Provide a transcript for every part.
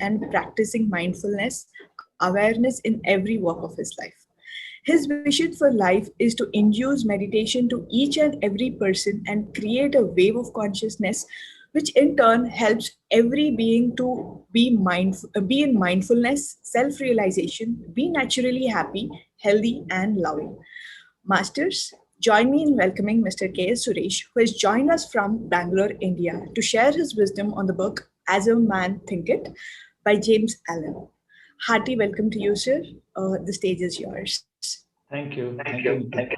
and practicing mindfulness, awareness in every walk of his life. His vision for life is to induce meditation to each and every person and create a wave of consciousness, which in turn helps every being to be in mindfulness, self-realization, be naturally happy, healthy, and loving. Masters, join me in welcoming Mr. KS Suresh, who has joined us from Bangalore, India, to share his wisdom on the book As a Man Thinketh by James Allen. Hearty welcome to you, sir. The stage is yours. Thank you. Thank you, Nikita.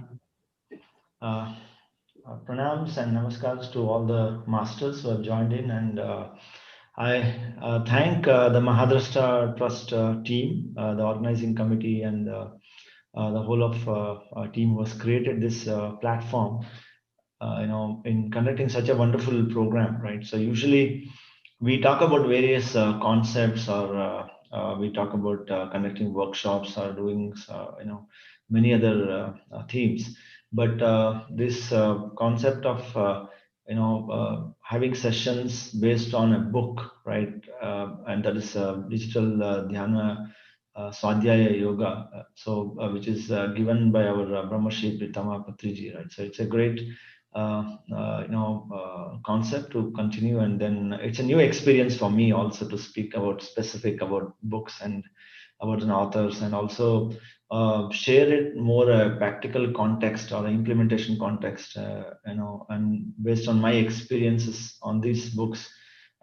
Pranams and namaskars to all the masters who have joined in. And I thank the Mahadrashta Trust team, the organizing committee, and the whole of our team who has created this platform, in conducting such a wonderful program, right? So usually we talk about various concepts, or we talk about conducting workshops or doing, many other themes. But this concept of, having sessions based on a book, right? And that is digital dhyana Swadhyaya Yoga, which is given by our Brahmarshi Pritama Patriji, right? So it's a great concept to continue, and then it's a new experience for me also to speak about specific about books and about an authors, and also share it more a practical context or an implementation context, and based on my experiences on these books,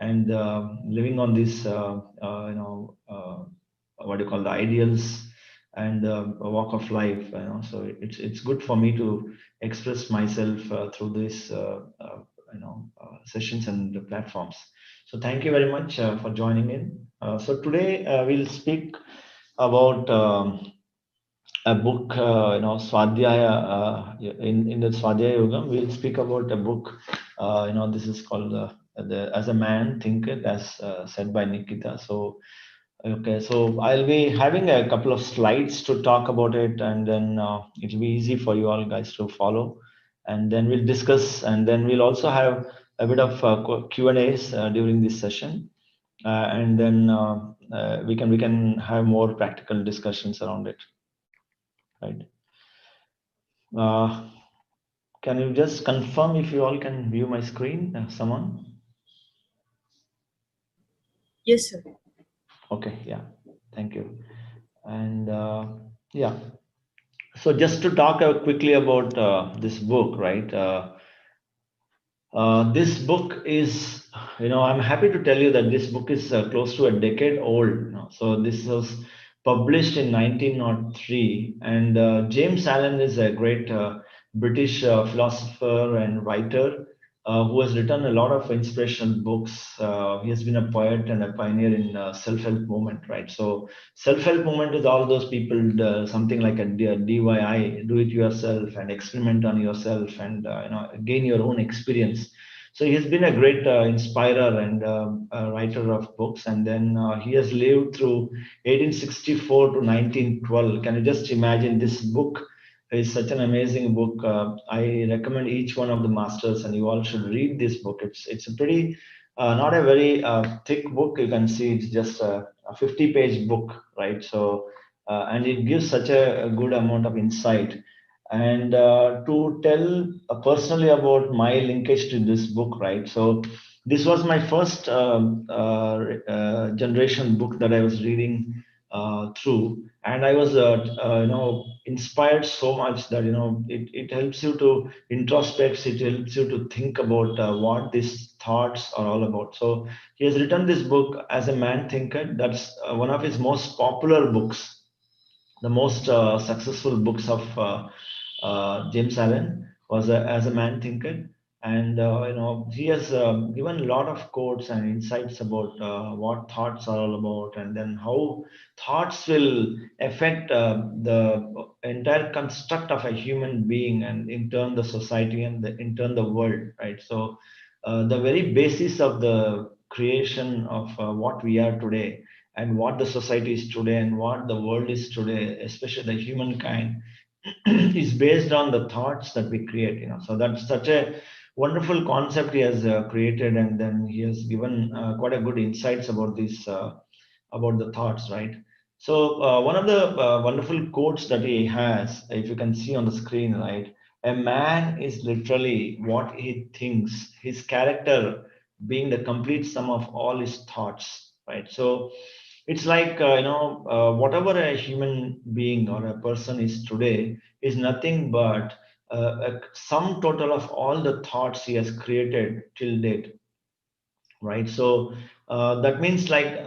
and living on this, what do you call, the ideals and a walk of life, so it's good for me to express myself through these sessions and platforms. So thank you very much for joining in. So today we'll speak about a book, Swadhyaya. In the Swadhyaya Yoga, we'll speak about a book. This is called As a Man Thinketh, as said by Nikita. So okay, so I'll be having a couple of slides to talk about it, and then it'll be easy for you all guys to follow. And then we'll discuss, and then we'll also have a bit of Q&As during this session, and then we can have more practical discussions around it, right? Can you just confirm if you all can view my screen, someone? Yes, sir. Okay, yeah, thank you. And yeah. So just to talk quickly about this book, right? This book is, I'm happy to tell you that this book is close to a decade old. So this was published in 1903, and James Allen is a great British philosopher and writer who has written a lot of inspirational books. He has been a poet and a pioneer in self-help movement, right? So self-help movement is all those people, something like a DIY, do it yourself, and experiment on yourself, and gain your own experience. So he has been a great inspirer and writer of books, and then he has lived through 1864 to 1912. Can you just imagine? This book is such an amazing book. I recommend each one of the masters, and you all should read this book. It's a pretty not a very thick book. You can see it's just a 50-page book, right? So and it gives such a good amount of insight. And to tell personally about my linkage to this book, right? So this was my first generation book that I was reading through, and I was inspired so much that it helps you to introspect. It helps you to think about what these thoughts are all about. So he has written this book As a Man Thinketh. That's one of his most popular books, the most successful books of James Allen was As a Man Thinketh. And he has given a lot of quotes and insights about what thoughts are all about, and then how thoughts will affect the entire construct of a human being, and in turn the society, and in turn the world, right? So the very basis of the creation of what we are today, and what the society is today, and what the world is today, especially the humankind, is based on the thoughts that we create. So that's such a wonderful concept he has created, and then he has given quite a good insights about this about the thoughts, right? So one of the wonderful quotes that he has, if you can see on the screen, right? A man is literally what he thinks, his character being the complete sum of all his thoughts, right? So it's like, whatever a human being or a person is today is nothing but a sum total of all the thoughts he has created till date, right? So that means like,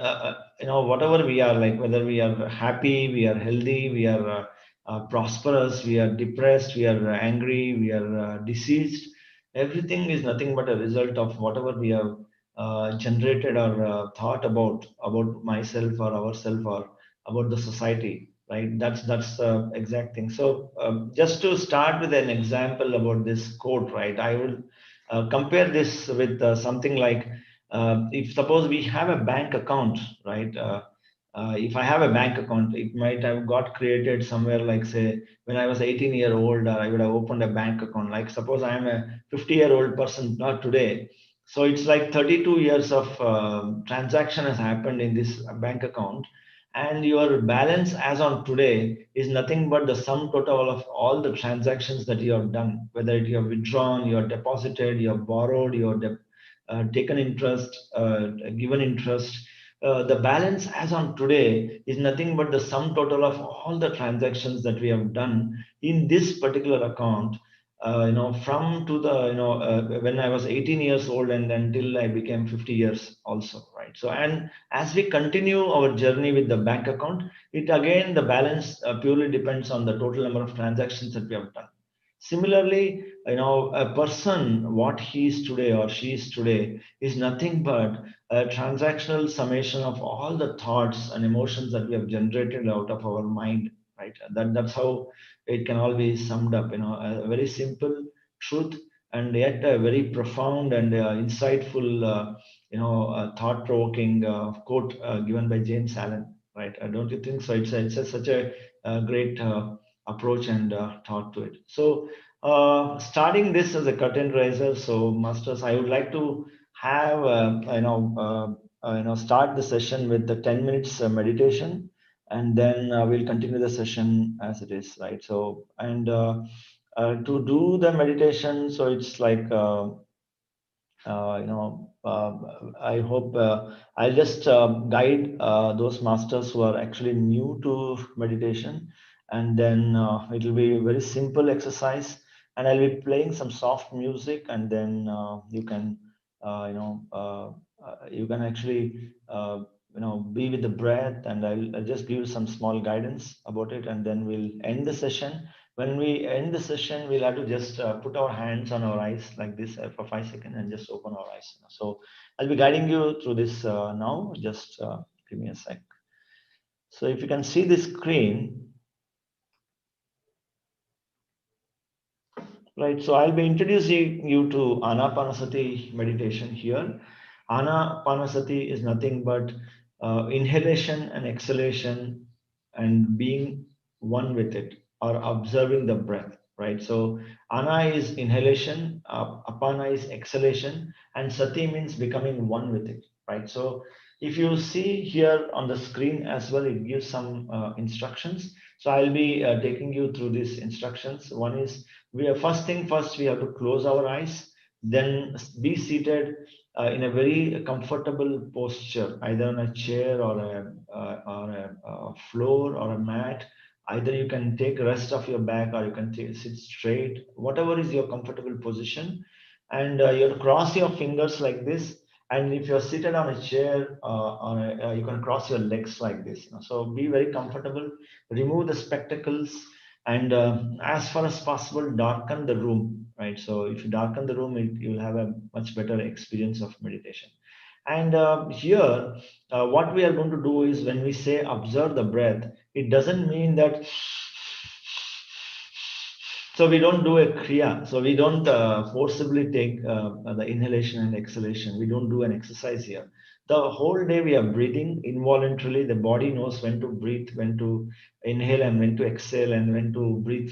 whatever we are, like whether we are happy, we are healthy, we are prosperous, we are depressed, we are angry, we are deceased, everything is nothing but a result of whatever we have generated or thought about myself or ourselves or about the society, right? That's the exact thing. So just to start with an example about this quote, right, I will compare this with something like, if suppose we have a bank account, right? If I have a bank account, it might have got created somewhere like, say, when I was 18-year old, I would have opened a bank account. Like suppose I am a 50-year-old person, not today. So it's like 32 years of transaction has happened in this bank account, and your balance as on today is nothing but the sum total of all the transactions that you have done, whether you have withdrawn, you have deposited, you have borrowed, you have taken interest, given interest. The balance as on today is nothing but the sum total of all the transactions that we have done in this particular account. From to the, when I was 18 years old and until I became 50 years also, right? So, and as we continue our journey with the bank account, it again, the balance purely depends on the total number of transactions that we have done. Similarly, a person, what he is today or she is today, is nothing but a transactional summation of all the thoughts and emotions that we have generated out of our mind, right? That's how it can all be summed up. A very simple truth, and yet a very profound and insightful, thought-provoking quote given by James Allen, right? Don't you think so? Such a great approach and thought to it. So, starting this as a curtain raiser, so masters, I would like to have start the session with the 10 minutes meditation, and then we'll continue the session as it is, right? So, and to do the meditation, so it's like, I hope I'll just guide those masters who are actually new to meditation, and then it will be a very simple exercise, and I'll be playing some soft music, and then you can actually be with the breath, and I'll just give you some small guidance about it, and then we'll end the session. When we end the session, we'll have to just put our hands on our eyes like this for 5 seconds and just open our eyes. So I'll be guiding you through this now. Just give me a sec. So if you can see the screen, right? So I'll be introducing you to Anapanasati meditation here. Anapanasati is nothing but inhalation and exhalation and being one with it, or observing the breath, right? So ana is inhalation, apana is exhalation, and sati means becoming one with it, right? So if you see here on the screen as well, it gives some instructions. So I'll be taking you through these instructions. One is, first thing first, we have to close our eyes, then be seated in a very comfortable posture, either on a chair or a floor or a mat. Either you can take rest of your back, or you can sit straight, whatever is your comfortable position. And you have to cross your fingers like this. And if you're seated on a chair, you can cross your legs like this. So be very comfortable. Remove the spectacles, and as far as possible, darken the room, right? So if you darken the room, you'll have a much better experience of meditation. And here, what we are going to do is, when we say observe the breath, it doesn't mean that, so we don't do a kriya. So we don't forcibly take the inhalation and exhalation. We don't do an exercise here. The whole day we are breathing involuntarily. The body knows when to breathe, when to inhale and when to exhale, and when to breathe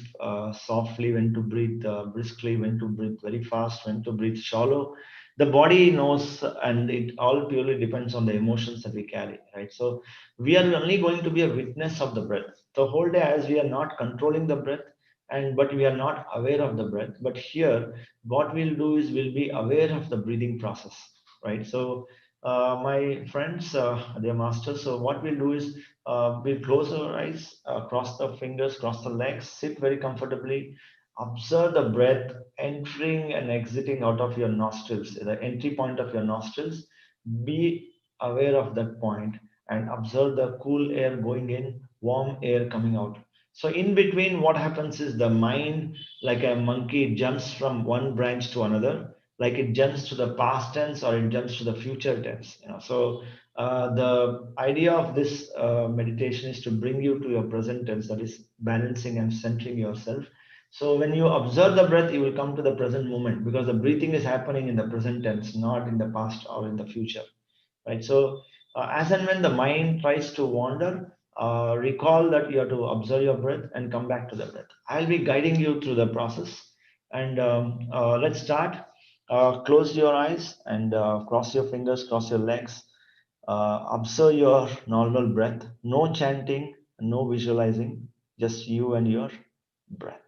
softly, when to breathe briskly, when to breathe very fast, when to breathe shallow. the body knows, and it all purely depends on the emotions that we carry, right? So we are only going to be a witness of the breath the whole day, as we are not controlling the breath, and but we are not aware of the breath. But here what we'll do is we'll be aware of the breathing process, right? So my friends, dear masters, so what we'll do is we'll close our eyes, cross the fingers, cross the legs, sit very comfortably, observe the breath entering and exiting out of your nostrils, the entry point of your nostrils. Be aware of that point and observe the cool air going in, warm air coming out. So in between, what happens is the mind, like a monkey, jumps from one branch to another, like it jumps to the past tense or it jumps to the future tense. So the idea of this meditation is to bring you to your present tense, that is balancing and centering yourself. So when you observe the breath, you will come to the present moment, because the breathing is happening in the present tense, not in the past or in the future, right? So as and when the mind tries to wander, recall that you have to observe your breath and come back to the breath. I'll be guiding you through the process. And let's start. Close your eyes and cross your fingers, cross your legs. Observe your normal breath. No chanting, no visualizing, just you and your breath.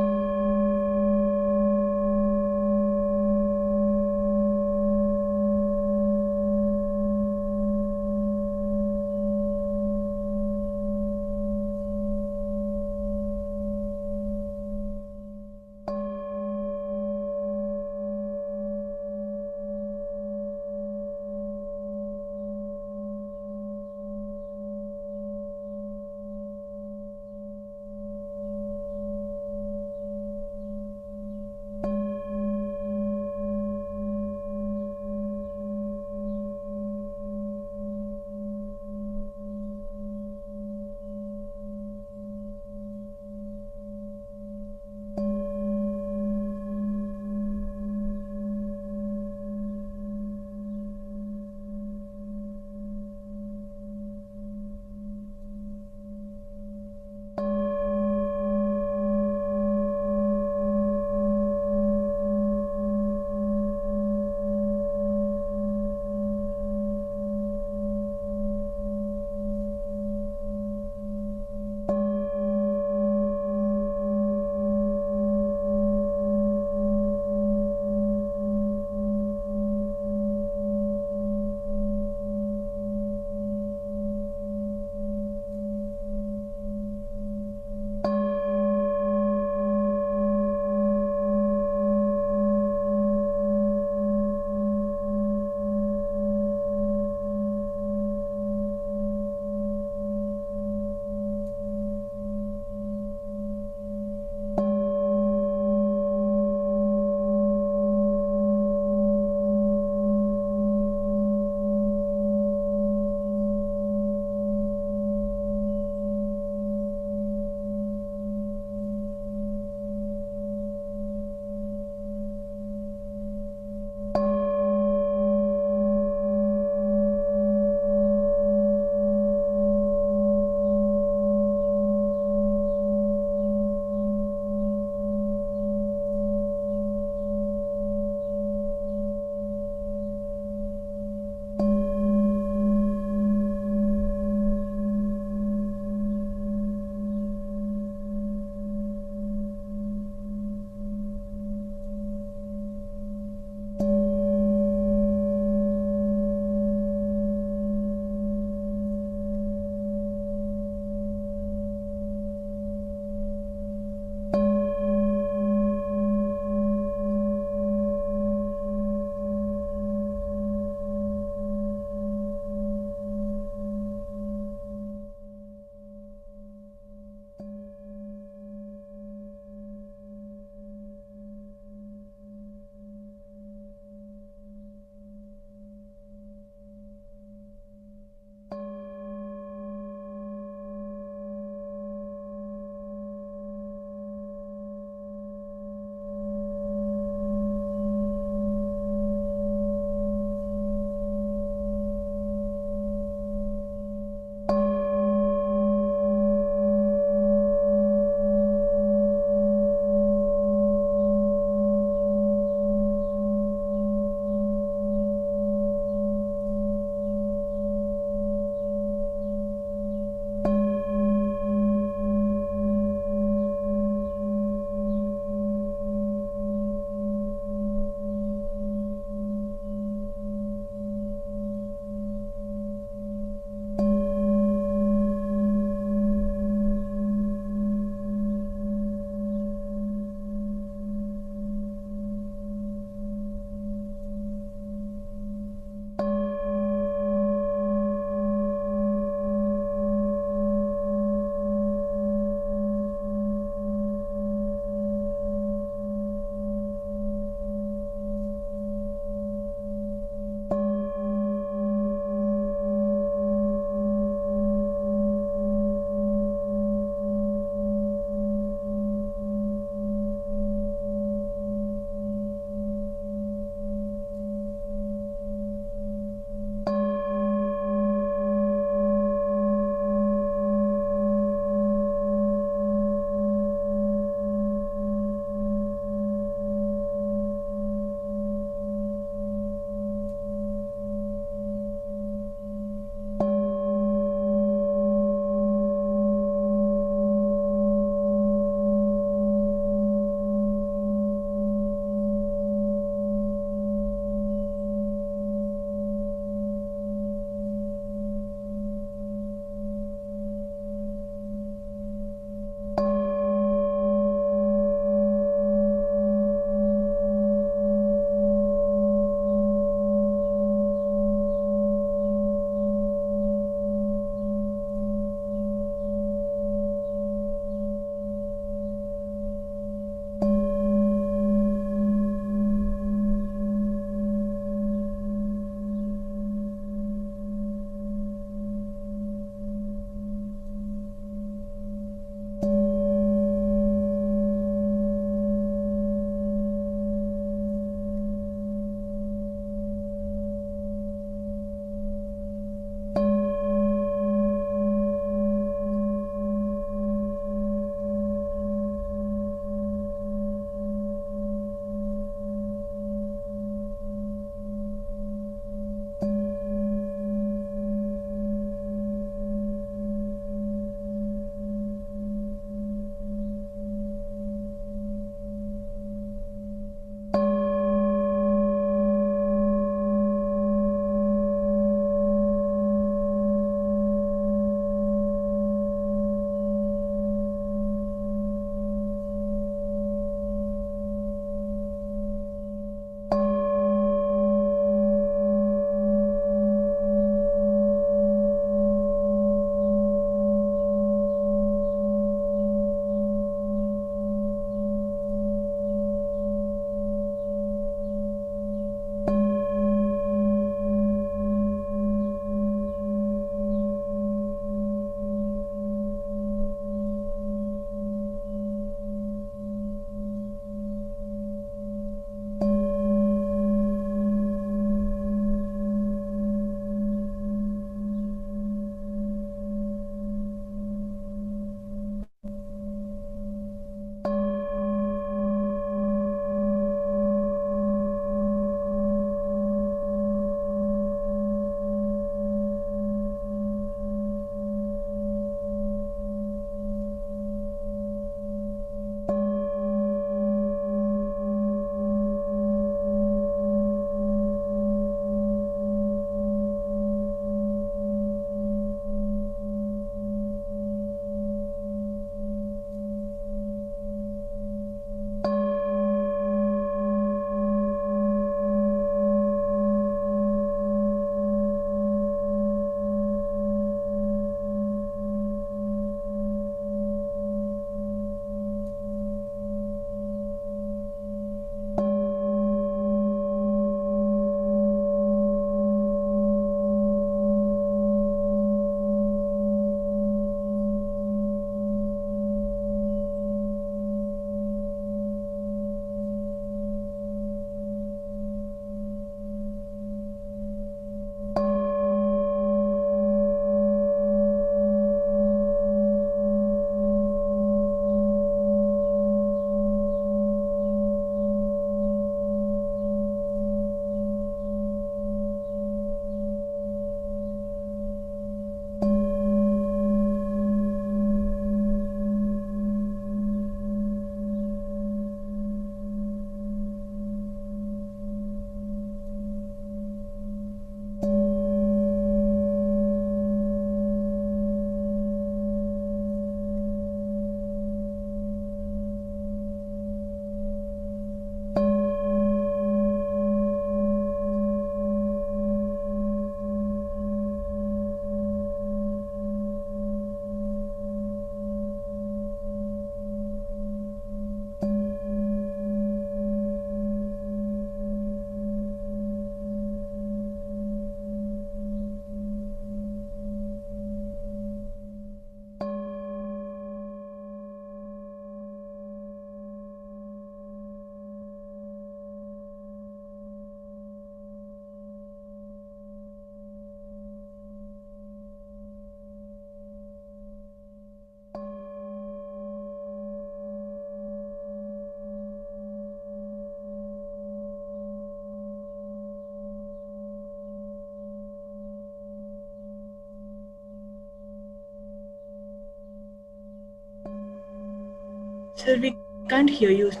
Sir, we can't hear you, sir.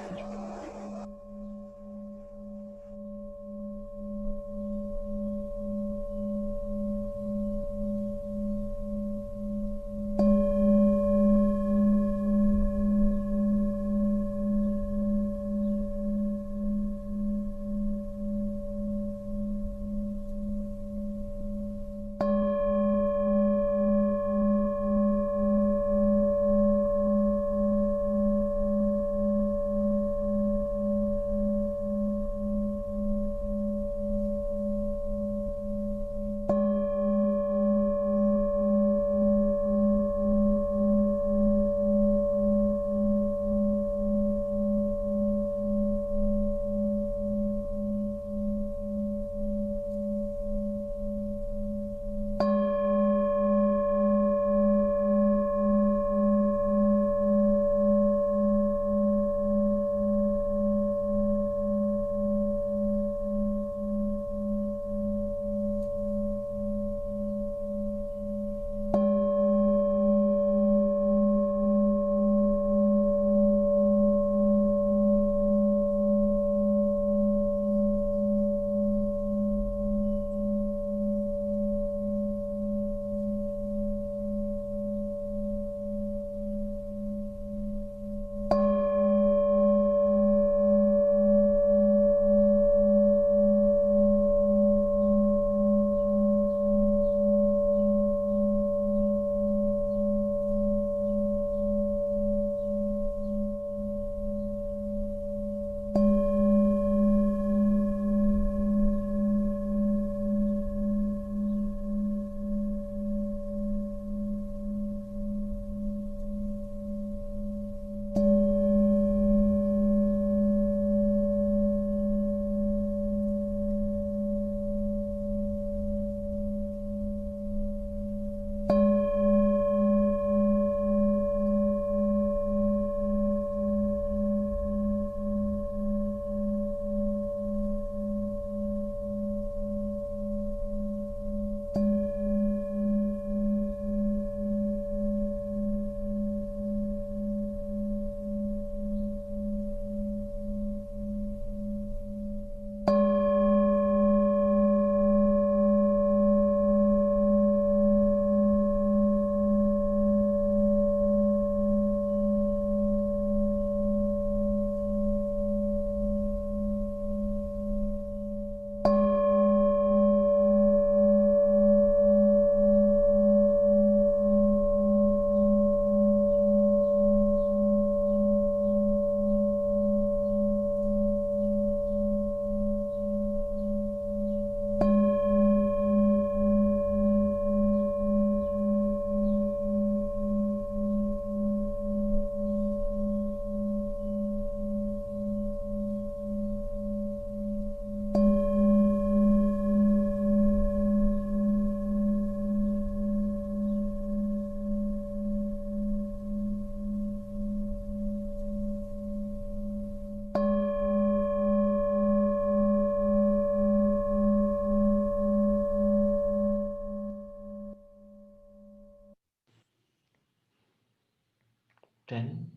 Ten,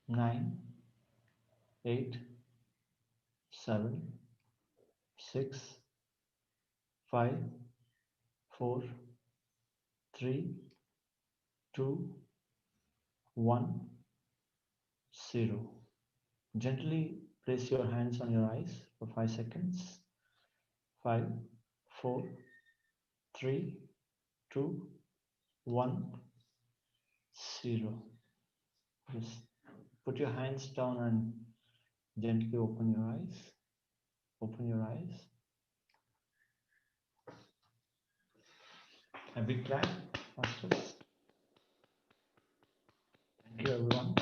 9, 8, 7, 6, 5, 4, 3, 2, 1, 0. Gently place your hands on your eyes for 5 seconds. 5, 4, 3, 2, 1, 0. Just put your hands down and gently open your eyes. Open your eyes. A big clap, masters. Thank you, everyone.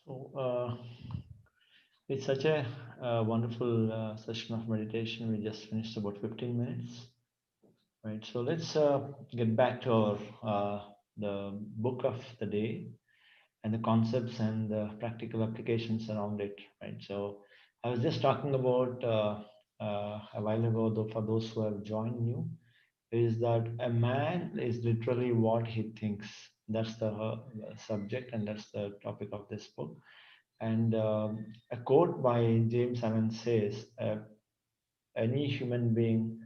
So, it's such a wonderful session of meditation. We just finished about 15 minutes, right? So let's get back to our the book of the day and the concepts and the practical applications around it, right? So I was just talking about a while ago, though, for those who have joined new, is that a man is literally what he thinks. That's the subject, and that's the topic of this book. And a quote by James Allen says, any human being,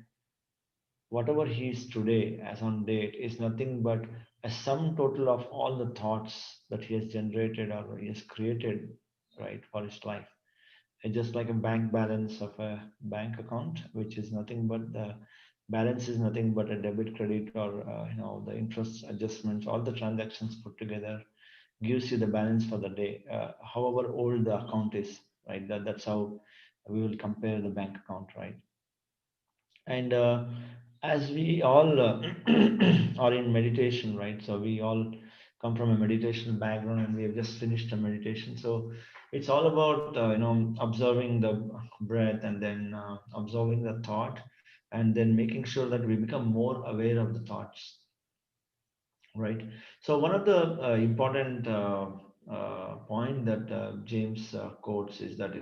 whatever he is today as on date, is nothing but a sum total of all the thoughts that he has generated or he has created, right, for his life. It's just like a bank balance of a bank account, which is nothing but the balance is nothing but a debit, credit, or the interest adjustments, all the transactions put together gives you the balance for the day. However old the account is, right? That's how we will compare the bank account, right? And as we all are in meditation, right? So we all come from a meditation background, and we have just finished a meditation. So it's all about observing the breath, and then observing the thought, and then making sure that we become more aware of the thoughts, right? So one of the important point that James quotes is that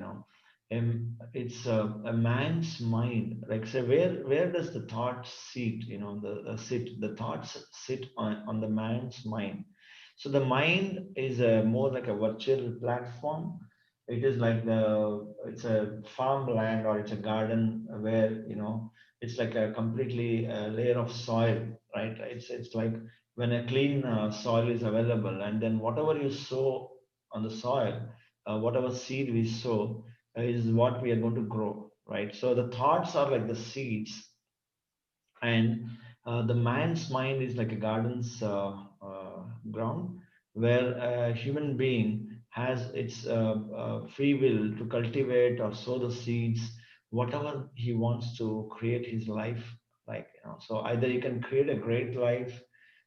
it's a man's mind. Like, say, where does the thought sit? The thoughts sit on the man's mind. So the mind is more like a virtual platform. It is like it's a farmland, or it's a garden where it's like a completely layer of soil, right? It's like when a clean soil is available, and then whatever you sow on the soil, whatever seed we sow is what we are going to grow, right? So the thoughts are like the seeds, and the man's mind is like a garden's ground, where a human being has its free will to cultivate or sow the seeds, whatever he wants to create his life like. So either he can create a great life,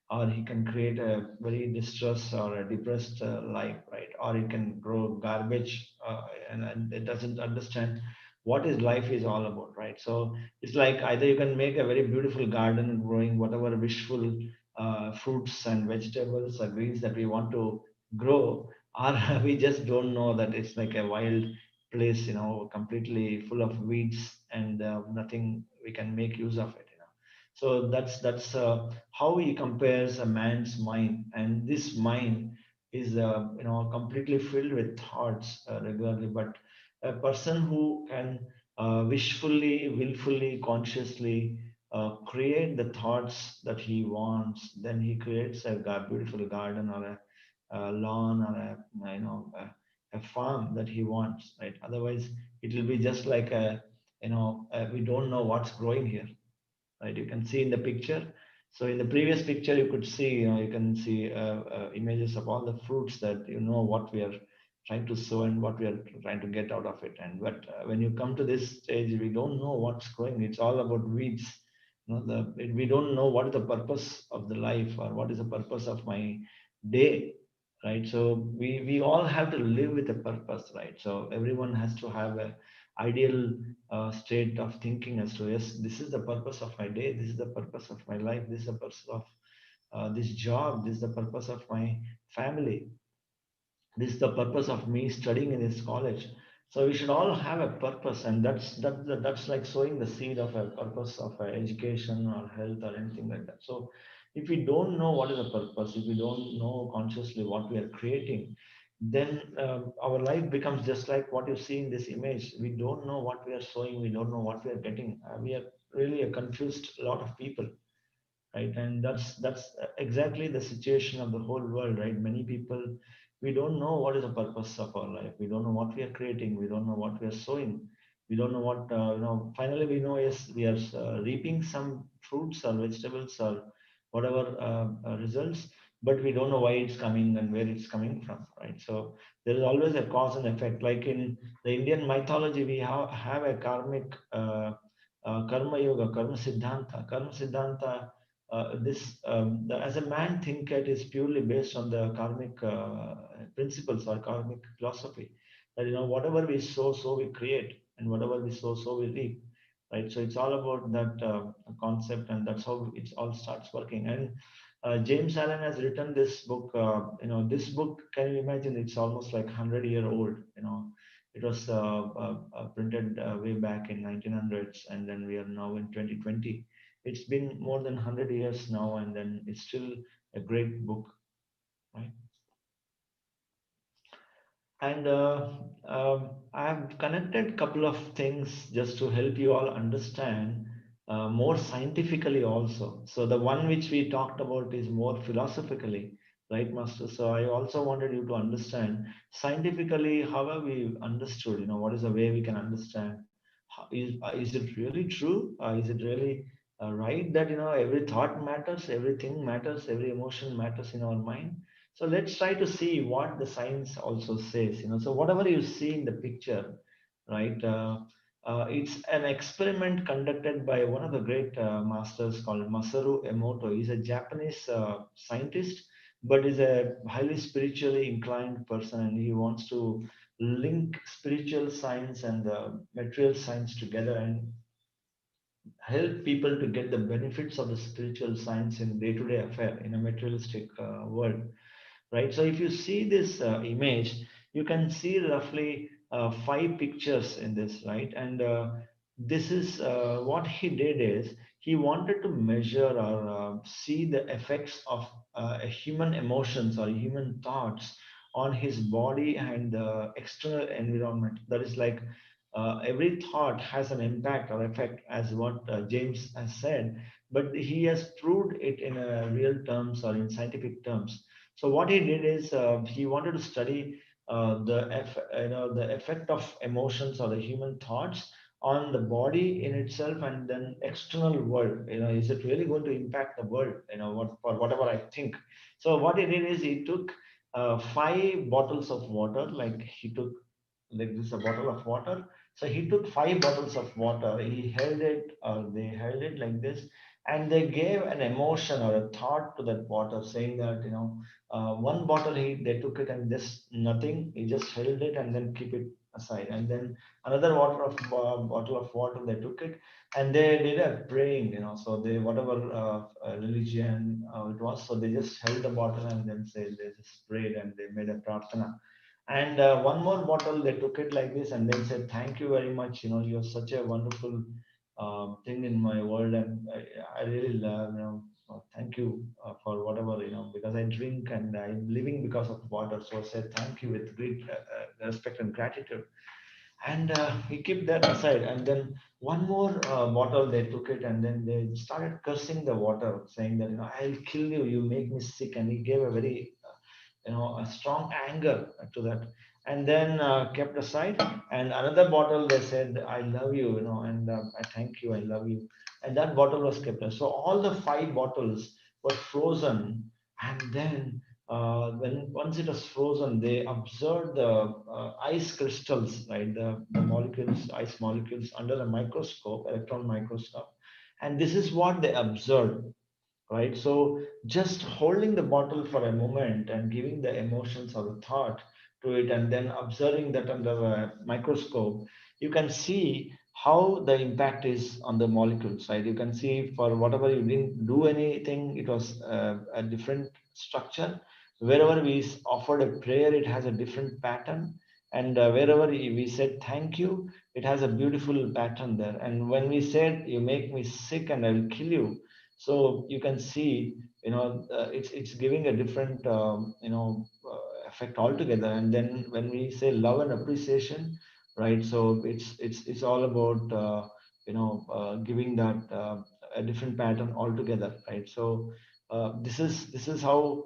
or he can create a very distressed or a depressed life, right? Or he can grow garbage, and it doesn't understand what his life is all about, right? So it's like either you can make a very beautiful garden growing whatever wishful fruits and vegetables or greens that we want to grow, or we just don't know that it's like a wild place, completely full of weeds, and nothing we can make use of it. So that's how he compares a man's mind, and this mind is completely filled with thoughts regularly. But a person who can wishfully, willfully, consciously create the thoughts that he wants, then he creates a beautiful garden, or a lawn, or a farm that he wants, right? Otherwise, it will be just like we don't know what's growing here, right? You can see in the picture. So in the previous picture, you could see, you can see images of all the fruits that what we are trying to sow and what we are trying to get out of it. And but when you come to this stage, we don't know what's growing. It's all about weeds. We don't know what is the purpose of the life, or what is the purpose of my day, right? So we all have to live with a purpose, right? So everyone has to have a ideal state of thinking as to, yes, this is the purpose of my day, this is the purpose of my life, this is the purpose of this job, this is the purpose of my family, this is the purpose of me studying in this college. So we should all have a purpose, and that's like sowing the seed of a purpose of education or health or anything like that. So if we don't know what is the purpose, if we don't know consciously what we are creating, then our life becomes just like what you see in this image. We don't know what we are sowing, we don't know what we are getting. We are really a confused lot of people, right? And that's exactly the situation of the whole world, right? Many people, we don't know what is the purpose of our life, we don't know what we are creating, we don't know what we are sowing, we don't know what finally we know, yes, we are reaping some fruits or vegetables or whatever results, but we don't know why it's coming and where it's coming from, right? So there is always a cause and effect. Like in the Indian mythology, we have a karmic karma yoga, karma siddhanta. As a man thinketh is purely based on the karmic principles or karmic philosophy. That whatever we sow, so we create, and whatever we sow, so we reap. Right. So it's all about that concept, and that's how it all starts working. And James Allen has written this book. This book, can you imagine? It's almost like 100-year old. It was printed way back in 1900s, and then we are now in 2020. It's been more than 100 years now, and then it's still a great book. right? And I have connected a couple of things just to help you all understand more scientifically also. So the one which we talked about is more philosophically, right, Master? So I also wanted you to understand scientifically how have we understood, what is the way we can understand. Is it really true? Is it really right that, every thought matters, everything matters, every emotion matters in our mind? So let's try to see what the science also says. So whatever you see in the picture, right? It's an experiment conducted by one of the great masters called Masaru Emoto. He's a Japanese scientist, but is a highly spiritually inclined person, and he wants to link spiritual science and material science together and help people to get the benefits of the spiritual science in day-to-day affair in a materialistic world, right? So if you see this image, you can see roughly five pictures in this, right? And this is what he did is he wanted to measure or see the effects of human emotions or human thoughts on his body and the external environment. That is like every thought has an impact or effect, as what James has said, but he has proved it in real terms or in scientific terms. So what he did is he wanted to study the effect of emotions or the human thoughts on the body in itself and then external world. Is it really going to impact the world? For whatever I think. So what he did is he took five bottles of water, like he took like this a bottle of water. So he took five bottles of water. He held it, or they held it like this, and they gave an emotion or a thought to that water, saying that one bottle they took it and just nothing. He just held it and then keep it aside. And then another bottle of water they took it and they did a praying. So they whatever religion it was. So they just held the bottle and then say they just prayed and they made a prarthana. And one more bottle, they took it like this and then said, "Thank you very much. You're such a wonderful thing in my world, and I really love, thank you for whatever, because I drink and I'm living because of water." So I said, "Thank you," with great respect and gratitude. And he kept that aside. And then one more bottle, they took it and then they started cursing the water, saying that, "I'll kill you. You make me sick." And he gave a very a strong anger to that, and then kept aside. And another bottle, they said, "I love you," and "I thank you, I love you," and that bottle was kept aside. So all the five bottles were frozen, and then when once it was frozen, they observed the ice crystals, right, the molecules, ice molecules, under a microscope, electron microscope. And this is what they observed, right? So just holding the bottle for a moment and giving the emotions or the thought to it and then observing that under a microscope, you can see how the impact is on the molecules, right? You can see for whatever you didn't do anything, it was a different structure. Wherever we offered a prayer, it has a different pattern. And wherever we said thank you, it has a beautiful pattern there. And when we said, "You make me sick and I will kill you," so you can see, it's giving a different effect altogether. And then when we say love and appreciation, right, so it's all about giving that a different pattern altogether, right? So this is how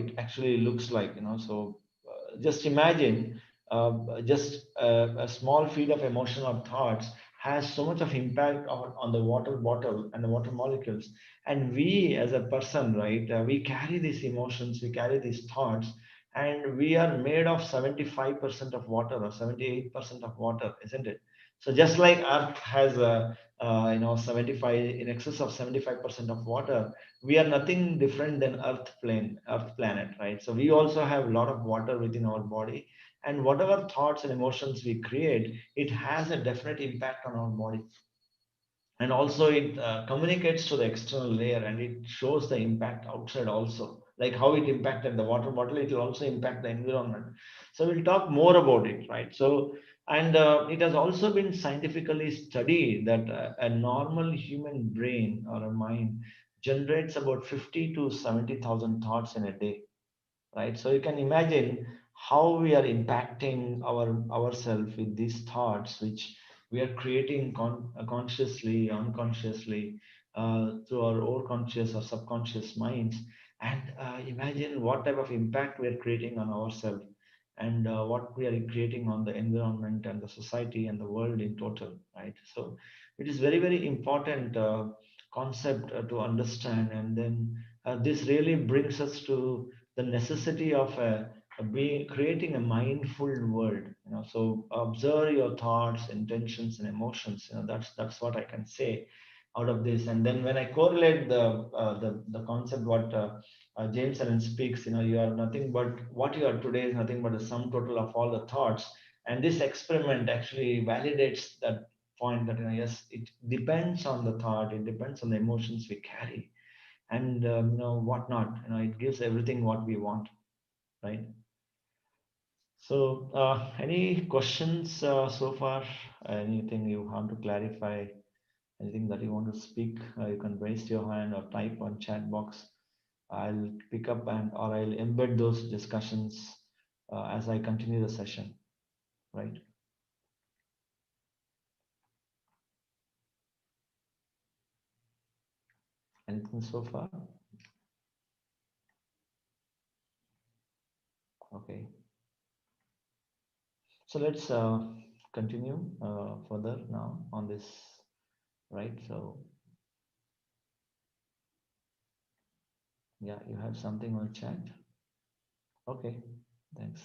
it actually looks like. So just imagine, just a small feed of emotion or thoughts has so much of impact on the water bottle and the water molecules. And we as a person, right, we carry these emotions, we carry these thoughts, and we are made of 75% of water or 78% of water, isn't it? So just like earth has 75, in excess of 75% of water, we are nothing different than earth planet, right? So we also have a lot of water within our body, and whatever thoughts and emotions we create, it has a definite impact on our body. And also it communicates to the external layer, and it shows the impact outside also, like how it impacted the water bottle, it will also impact the environment. So we'll talk more about it, right? So, and it has also been scientifically studied that a normal human brain or a mind generates about 50 to 70,000 thoughts in a day, right? So you can imagine how we are impacting ourselves with these thoughts, which we are creating consciously, unconsciously, through our own conscious or subconscious minds. And imagine what type of impact we are creating on ourselves, and what we are creating on the environment and the society and the world in total, right? So it is very, very important concept to understand. And then this really brings us to the necessity of being creating a mindful world. So observe your thoughts, intentions, and emotions. That's what I can say out of this. And then when I correlate the concept what James Allen speaks, you are nothing but what you are today is nothing but the sum total of all the thoughts. And this experiment actually validates that point, that yes, it depends on the thought, it depends on the emotions we carry, and whatnot. It gives everything what we want, right? So any questions so far? Anything you want to clarify? Anything that you want to speak? You can raise your hand or type on chat box. I'll pick up and or I'll embed those discussions as I continue the session, right? Anything so far? Okay. So let's continue further now on this, right? So yeah, you have something on chat. Okay, thanks.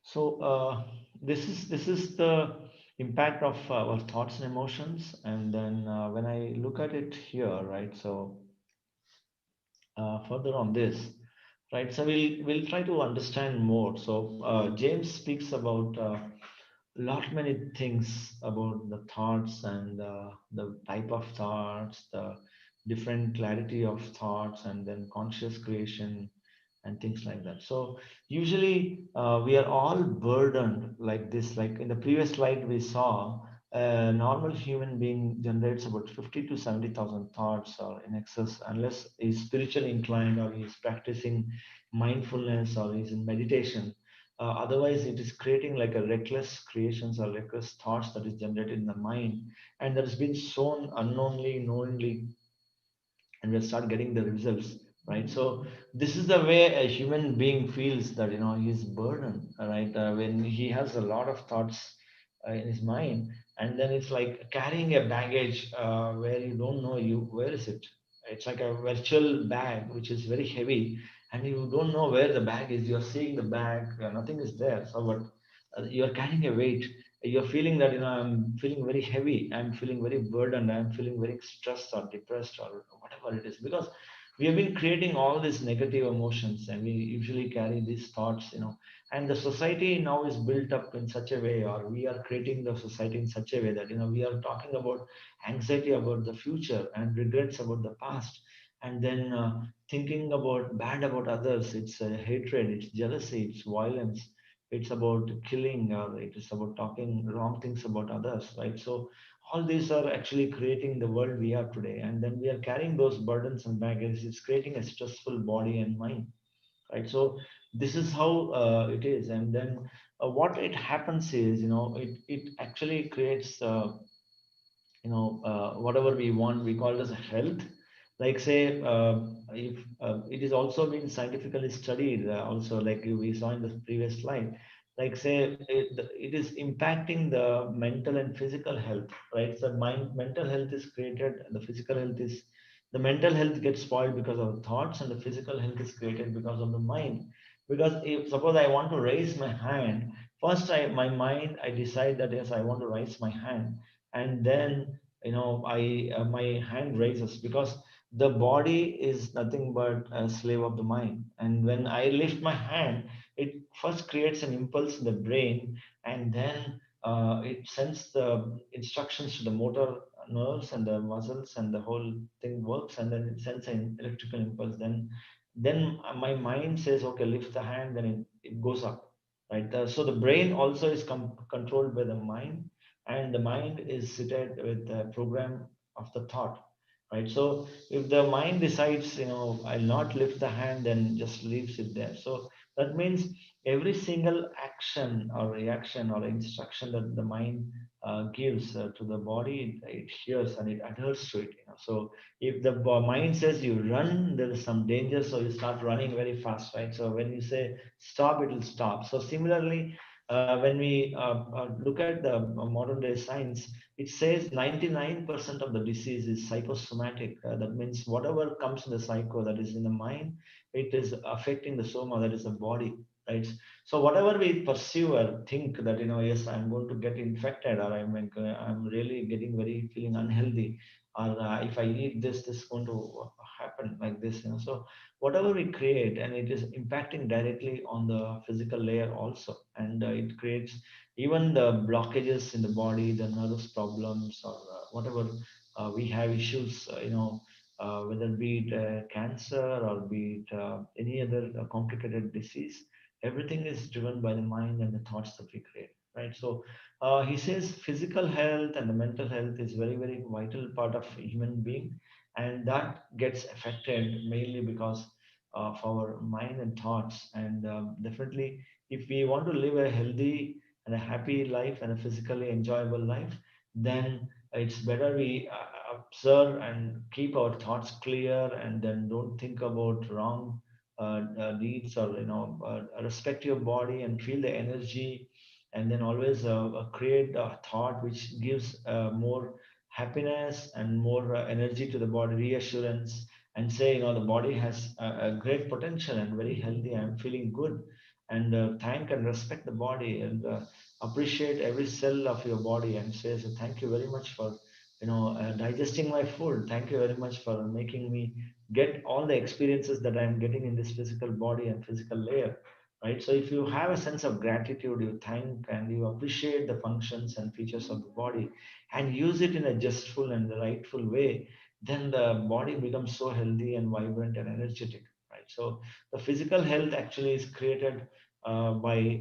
So this is the impact of our thoughts and emotions. And then when I look at it here, right? So further on this, right? So we'll try to understand more. So James speaks about lot many things about the thoughts, and the type of thoughts, the different clarity of thoughts, and then conscious creation and things like that. So usually we are all burdened like this. Like in the previous slide we saw, a normal human being generates about 50 to 70,000 thoughts or in excess, unless he's spiritually inclined or he's practicing mindfulness or he's in meditation. Otherwise, it is creating like a reckless creations or reckless thoughts that is generated in the mind, and that has been sown unknowingly, knowingly, and we'll start getting the results, right? So this is the way a human being feels, that he's burdened, right? When he has a lot of thoughts in his mind, and then it's like carrying a baggage where you don't know where is it. It's like a virtual bag which is very heavy, and you don't know where the bag is. You're seeing the bag, nothing is there, so but you're carrying a weight. You're feeling that I'm feeling very heavy, I'm feeling very burdened, I'm feeling very stressed or depressed or whatever it is, because we have been creating all these negative emotions, and we usually carry these thoughts, and the society now is built up in such a way, or we are creating the society in such a way that we are talking about anxiety about the future and regrets about the past, and then thinking about bad about others. It's hatred, it's jealousy, it's violence, it's about killing, or it is about talking wrong things about others, right? So all these are actually creating the world we are today, and then we are carrying those burdens and baggage. It's creating a stressful body and mind, right? So this is how it is. And then what it happens is, it actually creates whatever we want, we call it as a health. Like say if it is also been scientifically studied, also like we saw in the previous slide, like say it is impacting the mental and physical health, right? So mental health is created, the physical health is, the mental health gets spoiled because of thoughts, and the physical health is created because of the mind. Because if suppose I want to raise my hand, first my mind, I decide that yes, I want to raise my hand, and then I my hand raises, because the body is nothing but a slave of the mind. And when I lift my hand, it first creates an impulse in the brain, and then it sends the instructions to the motor nerves and the muscles, and the whole thing works, and then it sends an electrical impulse. Then my mind says, okay, lift the hand, then it goes up, right? So the brain also is controlled by the mind, and the mind is seated with the program of the thought, right? So if the mind decides, I'll not lift the hand, then just leaves it there. So that means every single action or reaction or instruction that the mind gives to the body, it hears and it adheres to it. So if the mind says you run, there is some danger, so you start running very fast, right? So when you say stop, it will stop. So similarly, when we look at the modern day science, it says 99% of the disease is psychosomatic. That means whatever comes in the psycho, that is in the mind, it is affecting the soma, that is the body, right? So whatever we pursue or think that, yes, I'm going to get infected, or I'm really getting very feeling unhealthy, or if I eat this is going to happen like this. So whatever we create, and it is impacting directly on the physical layer also, and it creates even the blockages in the body, the nervous problems, or whatever we have issues, whether be it cancer or be it any other complicated disease, everything is driven by the mind and the thoughts that we create, right? So he says physical health and the mental health is very, very vital part of a human being, and that gets affected mainly because of our mind and thoughts. And definitely, if we want to live a healthy and a happy life and a physically enjoyable life, then it's better we observe and keep our thoughts clear, and then don't think about wrong deeds, or respect your body and feel the energy, and then always create a thought which gives more happiness and more energy to the body, reassurance, and say, the body has a great potential and very healthy, I'm feeling good. And thank and respect the body, and appreciate every cell of your body, and say, so thank you very much for digesting my food. Thank you very much for making me get all the experiences that I'm getting in this physical body and physical layer, right? So if you have a sense of gratitude, you thank and you appreciate the functions and features of the body, and use it in a justful and rightful way, then the body becomes so healthy and vibrant and energetic, right? So the physical health actually is created by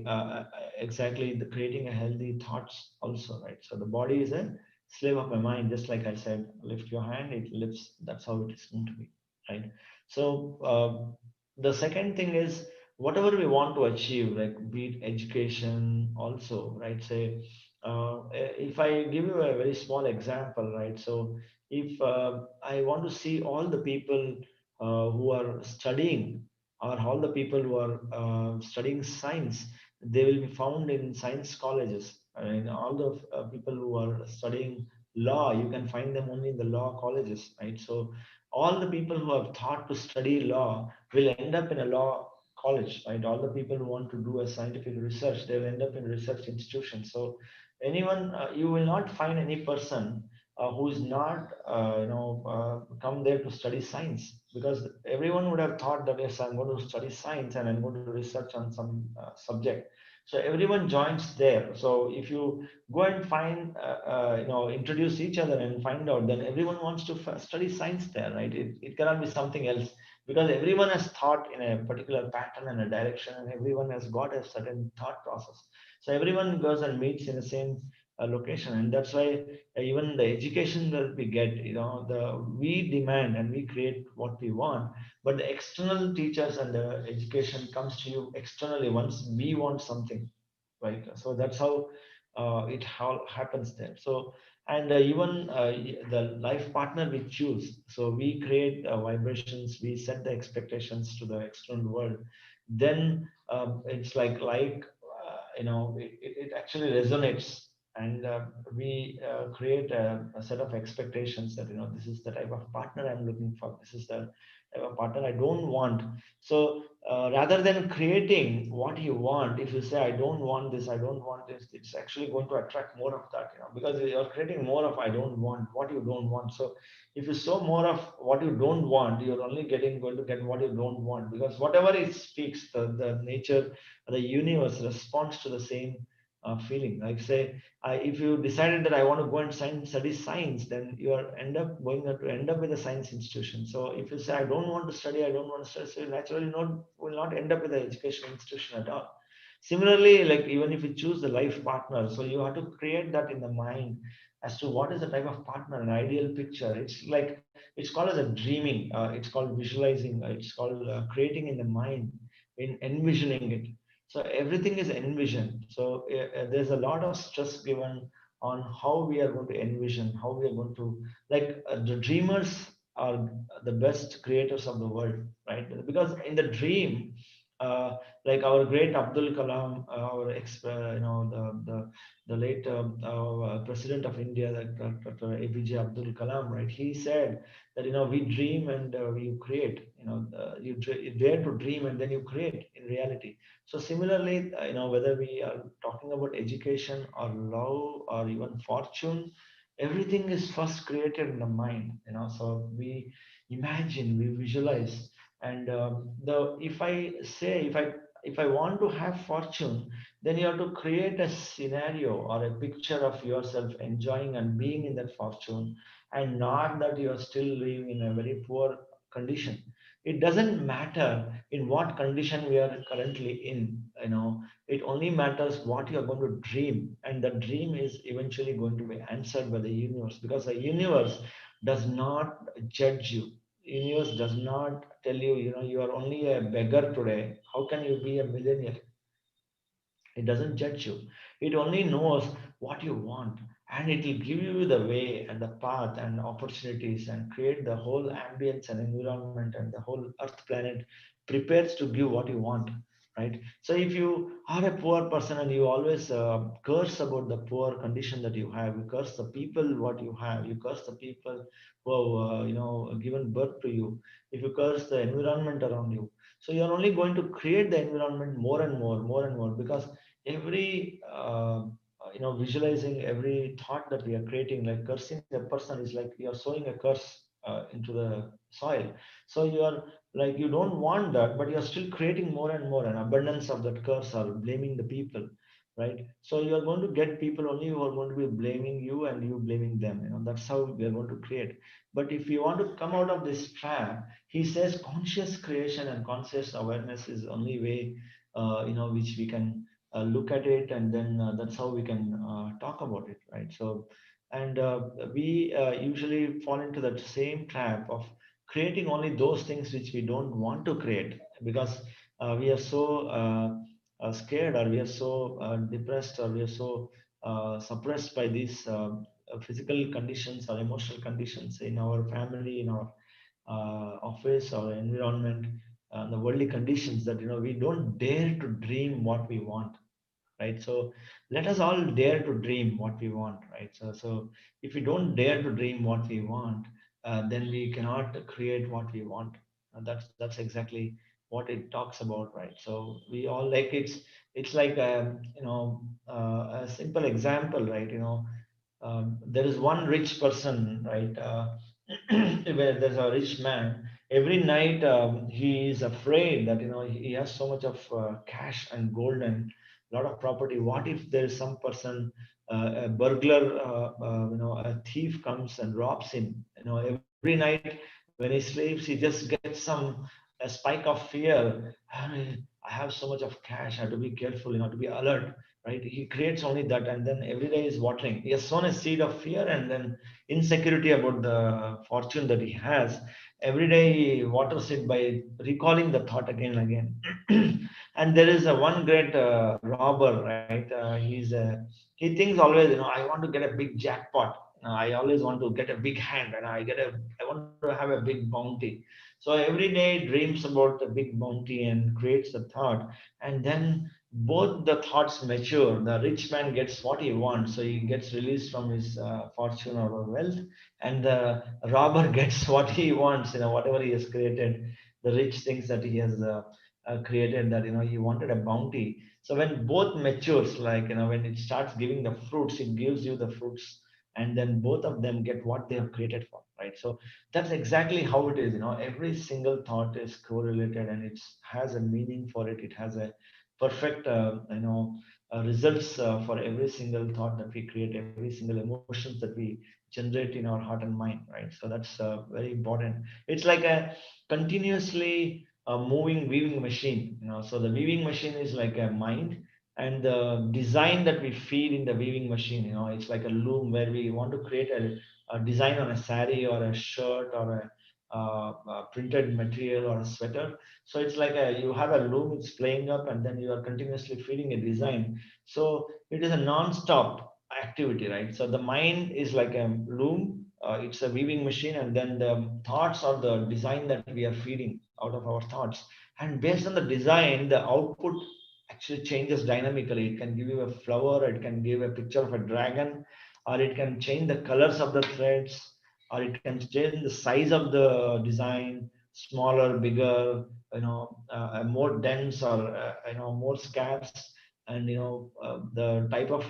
exactly the creating a healthy thoughts also, right? So the body is a slave of my mind, just like I said, lift your hand, it lifts. That's how it is going to be, right? So the second thing is whatever we want to achieve, like be it education also, right? Say, if I give you a very small example, right? So if I want to see all the people who are studying, or all the people who are studying science, they will be found in science colleges. I mean, all the people who are studying law, you can find them only in the law colleges, right? So all the people who have thought to study law will end up in a law college, right? All the people who want to do a scientific research, they will end up in research institutions. So anyone, you will not find any person who is not, come there to study science, because everyone would have thought that, yes, I'm going to study science and I'm going to research on some subject. So everyone joins there. So if you go and find, introduce each other and find out, then everyone wants to study science there, right? It cannot be something else, because everyone has thought in a particular pattern and a direction, and everyone has got a certain thought process. So everyone goes and meets in the same location, and that's why even the education that we get, we demand and we create what we want, but the external teachers and the education comes to you externally once we want something, right? So that's how it how happens there. So and even the life partner we choose, so we create vibrations, we set the expectations to the external world, then it's like it actually resonates, and we create a set of expectations that, this is the type of partner I'm looking for, this is the type of partner I don't want. So rather than creating what you want, if you say I don't want this, I don't want this, it's actually going to attract more of that, because you're creating more of I don't want what you don't want. So if you sow more of what you don't want, you're only going to get what you don't want, because whatever it speaks, the nature, the universe responds to the same feeling. Like say, if you decided that I want to go and study science, then you are end up with a science institution. So if you say I don't want to study, I don't want to study, so you naturally not will not end up with an education institution at all. Similarly, like even if you choose the life partner, so you have to create that in the mind as to what is the type of partner, an ideal picture. It's like it's called as a dreaming. It's called visualizing. It's called creating in the mind, in envisioning it. So everything is envisioned. So there's a lot of stress given on how we are going to envision, how we are going to like the dreamers are the best creators of the world, right? Because in the dream, uh, like our great Abdul Kalam, our the late president of India, like Dr. APJ Abdul Kalam, right? He said that we dream and you create. You dare to dream and then you create in reality. So similarly, whether we are talking about education or love or even fortune, everything is first created in the mind. So we imagine, we visualize, and the if I want to have fortune, then you have to create a scenario or a picture of yourself enjoying and being in that fortune, and not that you are still living in a very poor condition. It doesn't matter in what condition we are currently in. It only matters what you are going to dream, and the dream is eventually going to be answered by the universe, because the universe does not judge you. Universe does not tell you, you are only a beggar today, how can you be a millionaire? It doesn't judge you. It only knows what you want, and it will give you the way and the path and opportunities and create the whole ambience and environment, and the whole earth planet prepares to give what you want, right? So if you are a poor person and you always curse about the poor condition that you have, you curse the people what you have, you curse the people who have given birth to you, if you curse the environment around you, so you're only going to create the environment more and more, because every visualizing, every thought that we are creating, like cursing a person, is like you're sowing a curse into the soil. So you are like, you don't want that, but you're still creating more and more an abundance of that curse, or blaming the people, right? So you're going to get people only who are going to be blaming you and you blaming them. That's how we are going to create. But if you want to come out of this trap, he says conscious creation and conscious awareness is the only way which we can look at it, and then that's how we can talk about it, right? So, and we usually fall into that same trap of creating only those things which we don't want to create, because we are so scared, or we are so depressed, or we are so suppressed by these physical conditions or emotional conditions in our family, in our office or environment, the worldly conditions, that we don't dare to dream what we want, right? So let us all dare to dream what we want, right? So if we don't dare to dream what we want, then we cannot create what we want. That's exactly what it talks about, right? So we all, like, it's like a simple example, right? There is one rich person, right? Where there's a rich man, every night he is afraid that he has so much of cash and gold and lot of property. What if there is some person, a burglar, a thief comes and robs him? Every night when he sleeps, he just gets a spike of fear. I have so much of cash. I have to be careful, to be alert, right? He creates only that, and then every day is watering. He has sown a seed of fear and then insecurity about the fortune that he has. Every day he waters it by recalling the thought again and again. And there is a one great robber, right? He thinks always, I want to get a big jackpot. I always want to get a big hand, and I want to have a big bounty. So every day he dreams about the big bounty and creates the thought, and then both the thoughts mature. The rich man gets what he wants, so he gets released from his fortune or wealth, and the robber gets what he wants, whatever he has created, the rich things that he has created, that he wanted a bounty. So when both matures, like when it starts giving the fruits, it gives you the fruits, and then both of them get what they have created for, right? So that's exactly how it is. Every single thought is correlated, and it has a meaning for it. It has a perfect results for every single thought that we create, every single emotions that we generate in our heart and mind, right? So that's very important. It's like a continuously moving weaving machine. So the weaving machine is like a mind, and the design that we feed in the weaving machine, it's like a loom where we want to create a design on a sari or a shirt or a printed material or a sweater. So it's like you have a loom, it's playing up, and then you are continuously feeding a design. So it is a non-stop activity, right? So the mind is like a loom, it's a weaving machine, and then the thoughts are the design that we are feeding out of our thoughts. And based on the design, the output actually changes dynamically. It can give you a flower, it can give a picture of a dragon, or it can change the colors of the threads, or it can change the size of the design, smaller, bigger, more dense, or more scarce, and the type of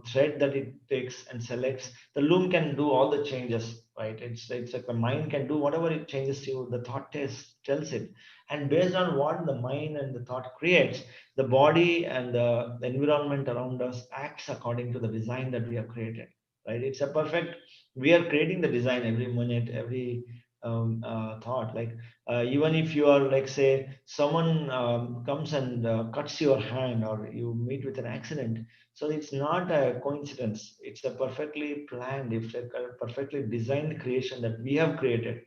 thread that it takes and selects. The loom can do all the changes, right? It's like the mind can do whatever it changes to, the thought tells it. And based on what the mind and the thought creates, the body and the environment around us acts according to the design that we have created, right? It's a perfect, we are creating the design every minute, every thought. Like even if you are, like, say someone comes and cuts your hand, or you meet with an accident, so it's not a coincidence, it's a perfectly planned, it's a perfectly designed creation that we have created.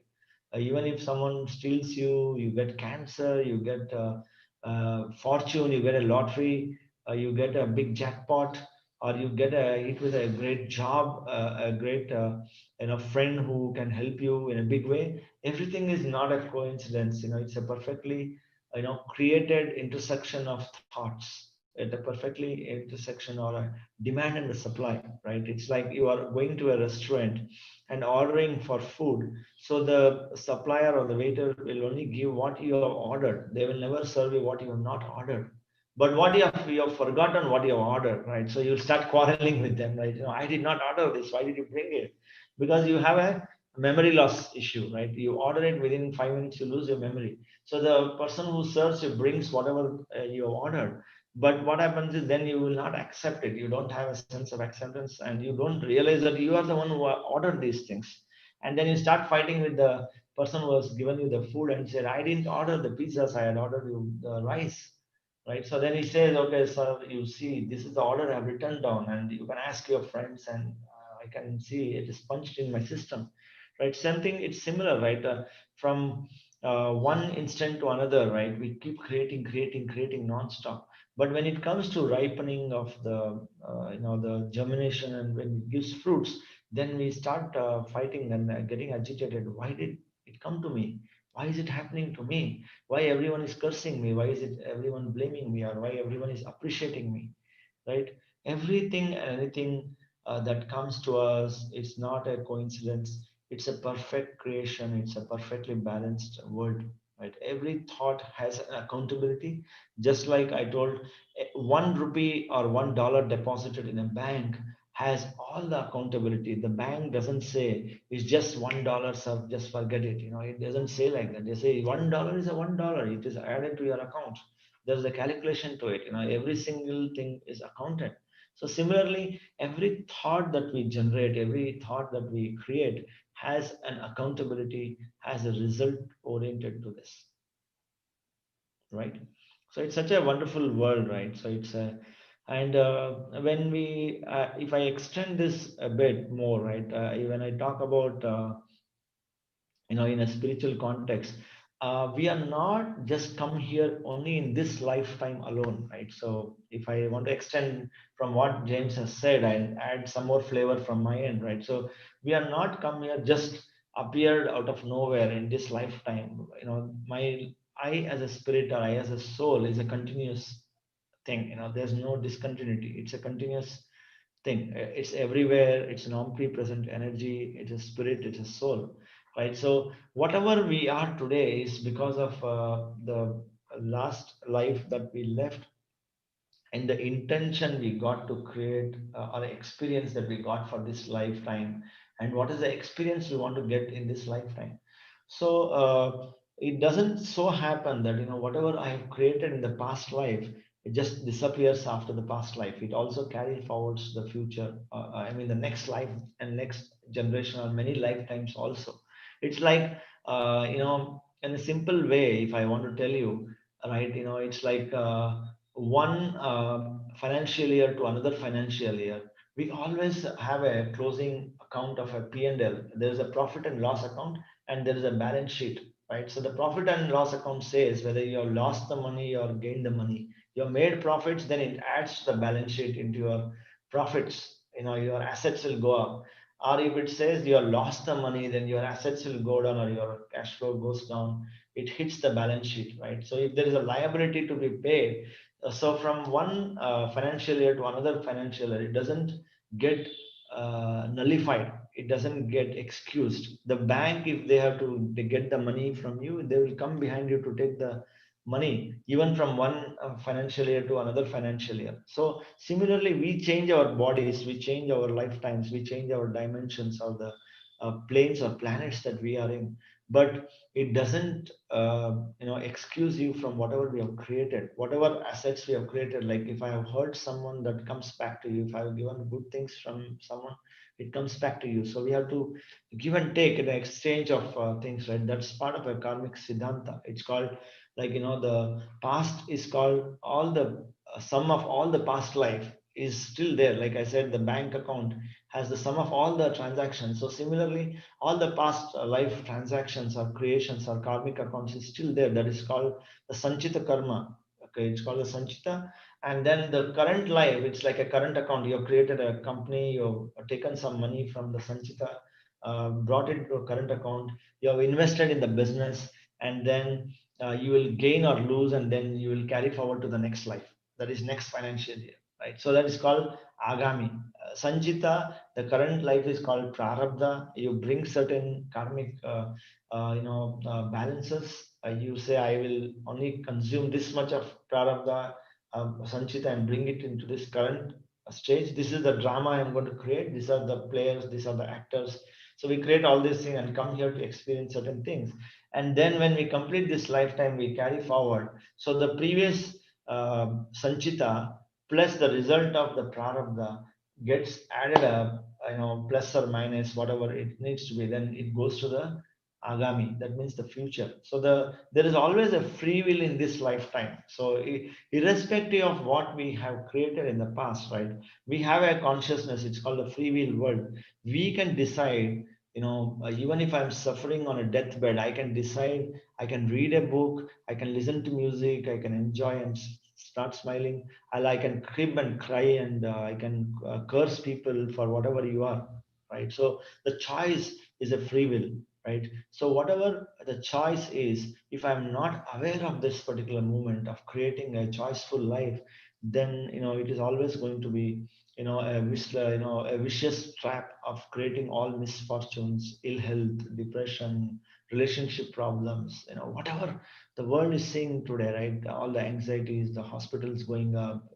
Even if someone steals you, you get cancer, you get fortune, you get a lottery, you get a big jackpot, or you get a hit with a great job, a great friend who can help you in a big way. Everything is not a coincidence. It's a perfectly created intersection of thoughts, at a perfectly intersection, or a demand and the supply, right? It's like you are going to a restaurant and ordering for food, so the supplier or the waiter will only give what you have ordered. They will never serve you what you have not ordered. But what you have forgotten what you have ordered, right? So you'll start quarreling with them, right? I did not order this. Why did you bring it? Because you have a memory loss issue, right? You order it, within 5 minutes you lose your memory. So the person who serves you brings whatever you have ordered. But what happens is then you will not accept it. You don't have a sense of acceptance, and you don't realize that you are the one who ordered these things. And then you start fighting with the person who has given you the food and said, I didn't order the pizzas, I had ordered you the rice, right? So then he says, okay sir, you see, this is the order I've written down, and you can ask your friends, and I can see it is punched in my system, right? Something, it's similar, right? From one instant to another, right? We keep creating non-stop. But when it comes to ripening of the germination, and when it gives fruits, then we start fighting and getting agitated. Why did it come to me? Why is it happening to me? Why everyone is cursing me? Why is it everyone blaming me? Or why everyone is appreciating me? Right? Everything and anything that comes to us, it's not a coincidence. It's a perfect creation. It's a perfectly balanced world. Right? Every thought has an accountability. Just like I told, 1 rupee or $1 deposited in a bank has all the accountability. The bank doesn't say it's just $1, so just forget it. It doesn't say like that. They say $1 is a $1. It is added to your account. There's a calculation to it. Every single thing is accounted. So similarly, every thought that we generate, every thought that we create has an accountability, has a result oriented to this, right? So it's such a wonderful world, right? So it's a, and when we if I extend this a bit more, right, when I talk about in a spiritual context, we are not just come here only in this lifetime alone, right? So if I want to extend from what James has said and add some more flavor from my end, right? So we are not come here just appeared out of nowhere in this lifetime. My I as a spirit, or I as a soul, is a continuous thing. There's no discontinuity. It's a continuous thing. It's everywhere. It's an omnipresent energy. It's a spirit. It's a soul, right? So whatever we are today is because of the last life that we left, and the intention we got to create, or the experience that we got for this lifetime, and what is the experience we want to get in this lifetime. So it doesn't so happen that whatever I have created in the past life, it just disappears after the past life. It also carries forwards the future, I mean the next life and next generation, or many lifetimes also. It's like in a simple way, if I want to tell you, right, it's like one financial year to another financial year, we always have a closing account of a P&L. There is a profit and loss account, and there is a balance sheet, right? So the profit and loss account says whether you have lost the money or gained the money. You have made profits, then it adds to the balance sheet into your profits. Your assets will go up. Or if it says you have lost the money, then your assets will go down or your cash flow goes down. It hits the balance sheet, right? So if there is a liability to be paid, so from one financial year to another financial year, it doesn't get nullified. It doesn't get excused. The bank, if they get the money from you, they will come behind you to take the money, even from one financial year to another financial year. So similarly, we change our bodies, we change our lifetimes, we change our dimensions of the planes or planets that we are in. But it doesn't excuse you from whatever we have created, whatever assets we have created. Like if I have hurt someone, that comes back to you. If I have given good things from someone, it comes back to you. So we have to give and take in exchange of things, right? That's part of a karmic siddhanta. It's called, like, the past is called all the sum of all the past life is still there. Like I said, the bank account has the sum of all the transactions. So similarly, all the past life transactions or creations or karmic accounts is still there. That is called the sanchita karma. Okay, it's called the sanchita. And then the current life, it's like a current account. You have created a company, you have taken some money from the sanchita, brought it to a current account, you have invested in the business, and then you will gain or lose, and then you will carry forward to the next life. That is next financial year, right? So that is called agami. Sanchita, the current life is called prarabdha. You bring certain karmic balances. You say, I will only consume this much of prarabdha, sanchita, and bring it into this current stage. This is the drama I am going to create. These are the players, these are the actors. So we create all these things and come here to experience certain things. And then when we complete this lifetime, we carry forward. So the previous sanchita plus the result of the prarabdha gets added up, plus or minus whatever it needs to be. Then it goes to the agami. That means the future. So there is always a free will in this lifetime. So irrespective of what we have created in the past, right? We have a consciousness. It's called the free will world. We can decide. Even if I'm suffering on a deathbed, I can decide. I can read a book. I can listen to music. I can enjoy and start smiling. I can crib and cry, and I can curse people for whatever you are, right? So the choice is a free will, right? So whatever the choice is, if I'm not aware of this particular moment of creating a choiceful life, then it is always going to be a vicious trap of creating all misfortunes, ill health, depression, relationship problems, whatever the world is seeing today, right? All the anxieties, the hospitals going up,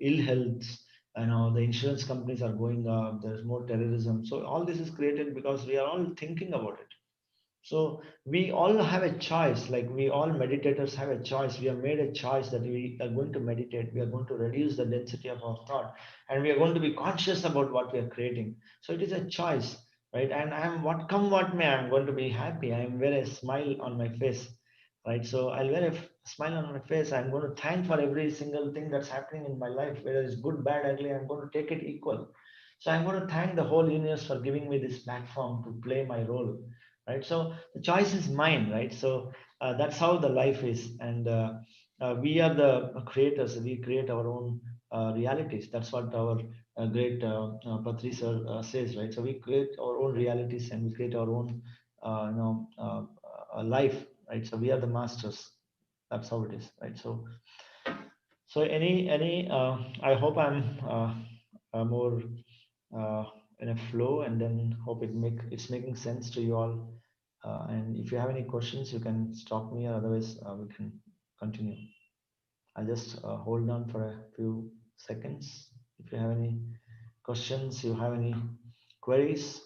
ill health, the insurance companies are going up, there's more terrorism. So all this is created because we are all thinking about it. So we all have a choice, like we all meditators have a choice. We have made a choice that we are going to meditate, we are going to reduce the density of our thought, and we are going to be conscious about what we are creating. So it is a choice, right? And I'm, what come what may, I'm going to be happy. I'm wear a smile on my face, right? So I'll wear a smile on my face. I'm going to thank for every single thing that's happening in my life, whether it's good, bad, ugly. I'm going to take it equal. So I'm going to thank the whole universe for giving me this platform to play my role, right? So the choice is mine, right? So that's how the life is. And we are the creators. We create our own realities. That's what our great Patri sir says, right? So we create our own realities, and we create our own life, right? So we are the masters. That's how it is, right? So any I hope I'm more uh, in a flow, and then hope it's making sense to you all. And if you have any questions, you can stop me, or otherwise we can continue. I'll just hold on for a few seconds. If you have any questions, you have any queries.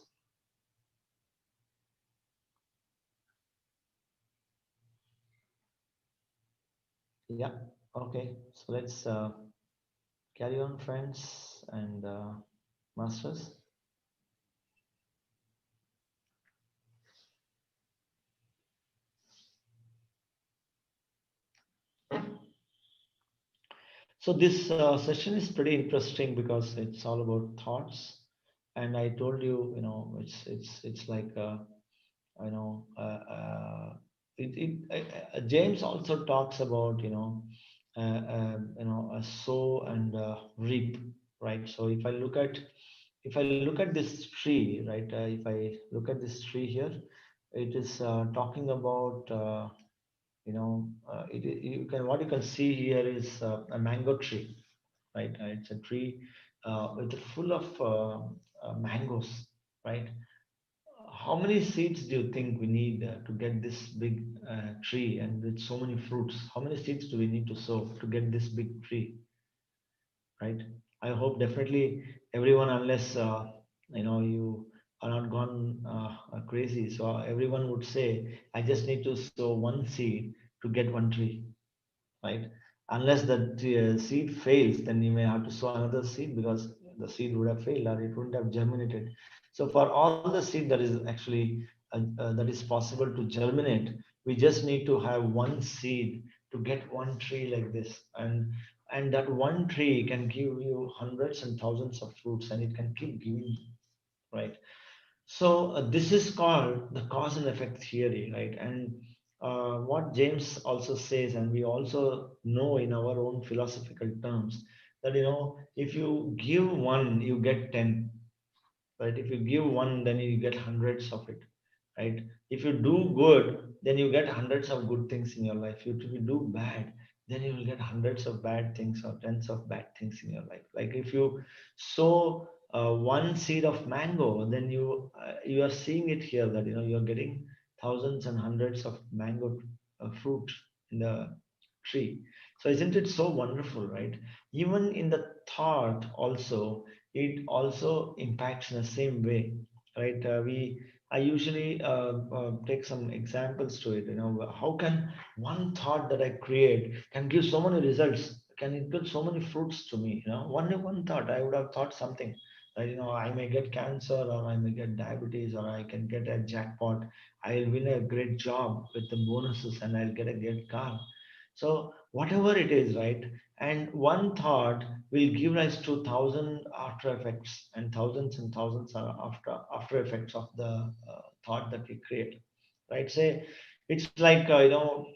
Yeah. Okay. So let's carry on, friends and masters. So this session is pretty interesting because it's all about thoughts, and I told you, it's like you know, James also talks about sow and reap, right? So if I look at this tree, right, if I look at this tree here, it is talking about you can what you can see here is a mango tree, right? It's a tree with full of mangoes, right? How many seeds do you think we need to get this big tree and with so many fruits? How many seeds do we need to sow to get this big tree, right? I hope definitely everyone, unless you are not gone crazy. So everyone would say, I just need to sow one seed to get one tree, right? Unless the seed fails, then you may have to sow another seed because the seed would have failed or it wouldn't have germinated. So for all the seed that is actually that is possible to germinate, we just need to have one seed to get one tree like this, and that one tree can give you hundreds and thousands of fruits, and it can keep giving, right? So this is called the cause and effect theory, right? And what James also says, and we also know in our own philosophical terms, that if you give one, you get 10, right? If you give one, then you get hundreds of it, right? If you do good, then you get hundreds of good things in your life. If you do bad, then you will get hundreds of bad things or tens of bad things in your life. Like if you sow one seed of mango, then you are seeing it here that you're getting thousands and hundreds of mango fruit in the tree. So isn't it so wonderful, right? Even in the thought also, it also impacts in the same way, right? I usually take some examples to it. How can one thought that I create can give so many results? Can it give so many fruits to me? One thought I would have thought something. That, I may get cancer, or I may get diabetes, or I can get a jackpot. I'll win a great job with the bonuses, and I'll get a great car. So whatever it is, right? And one thought will give rise to thousand after effects and thousands are after effects of the thought that we create, right? Say it's like a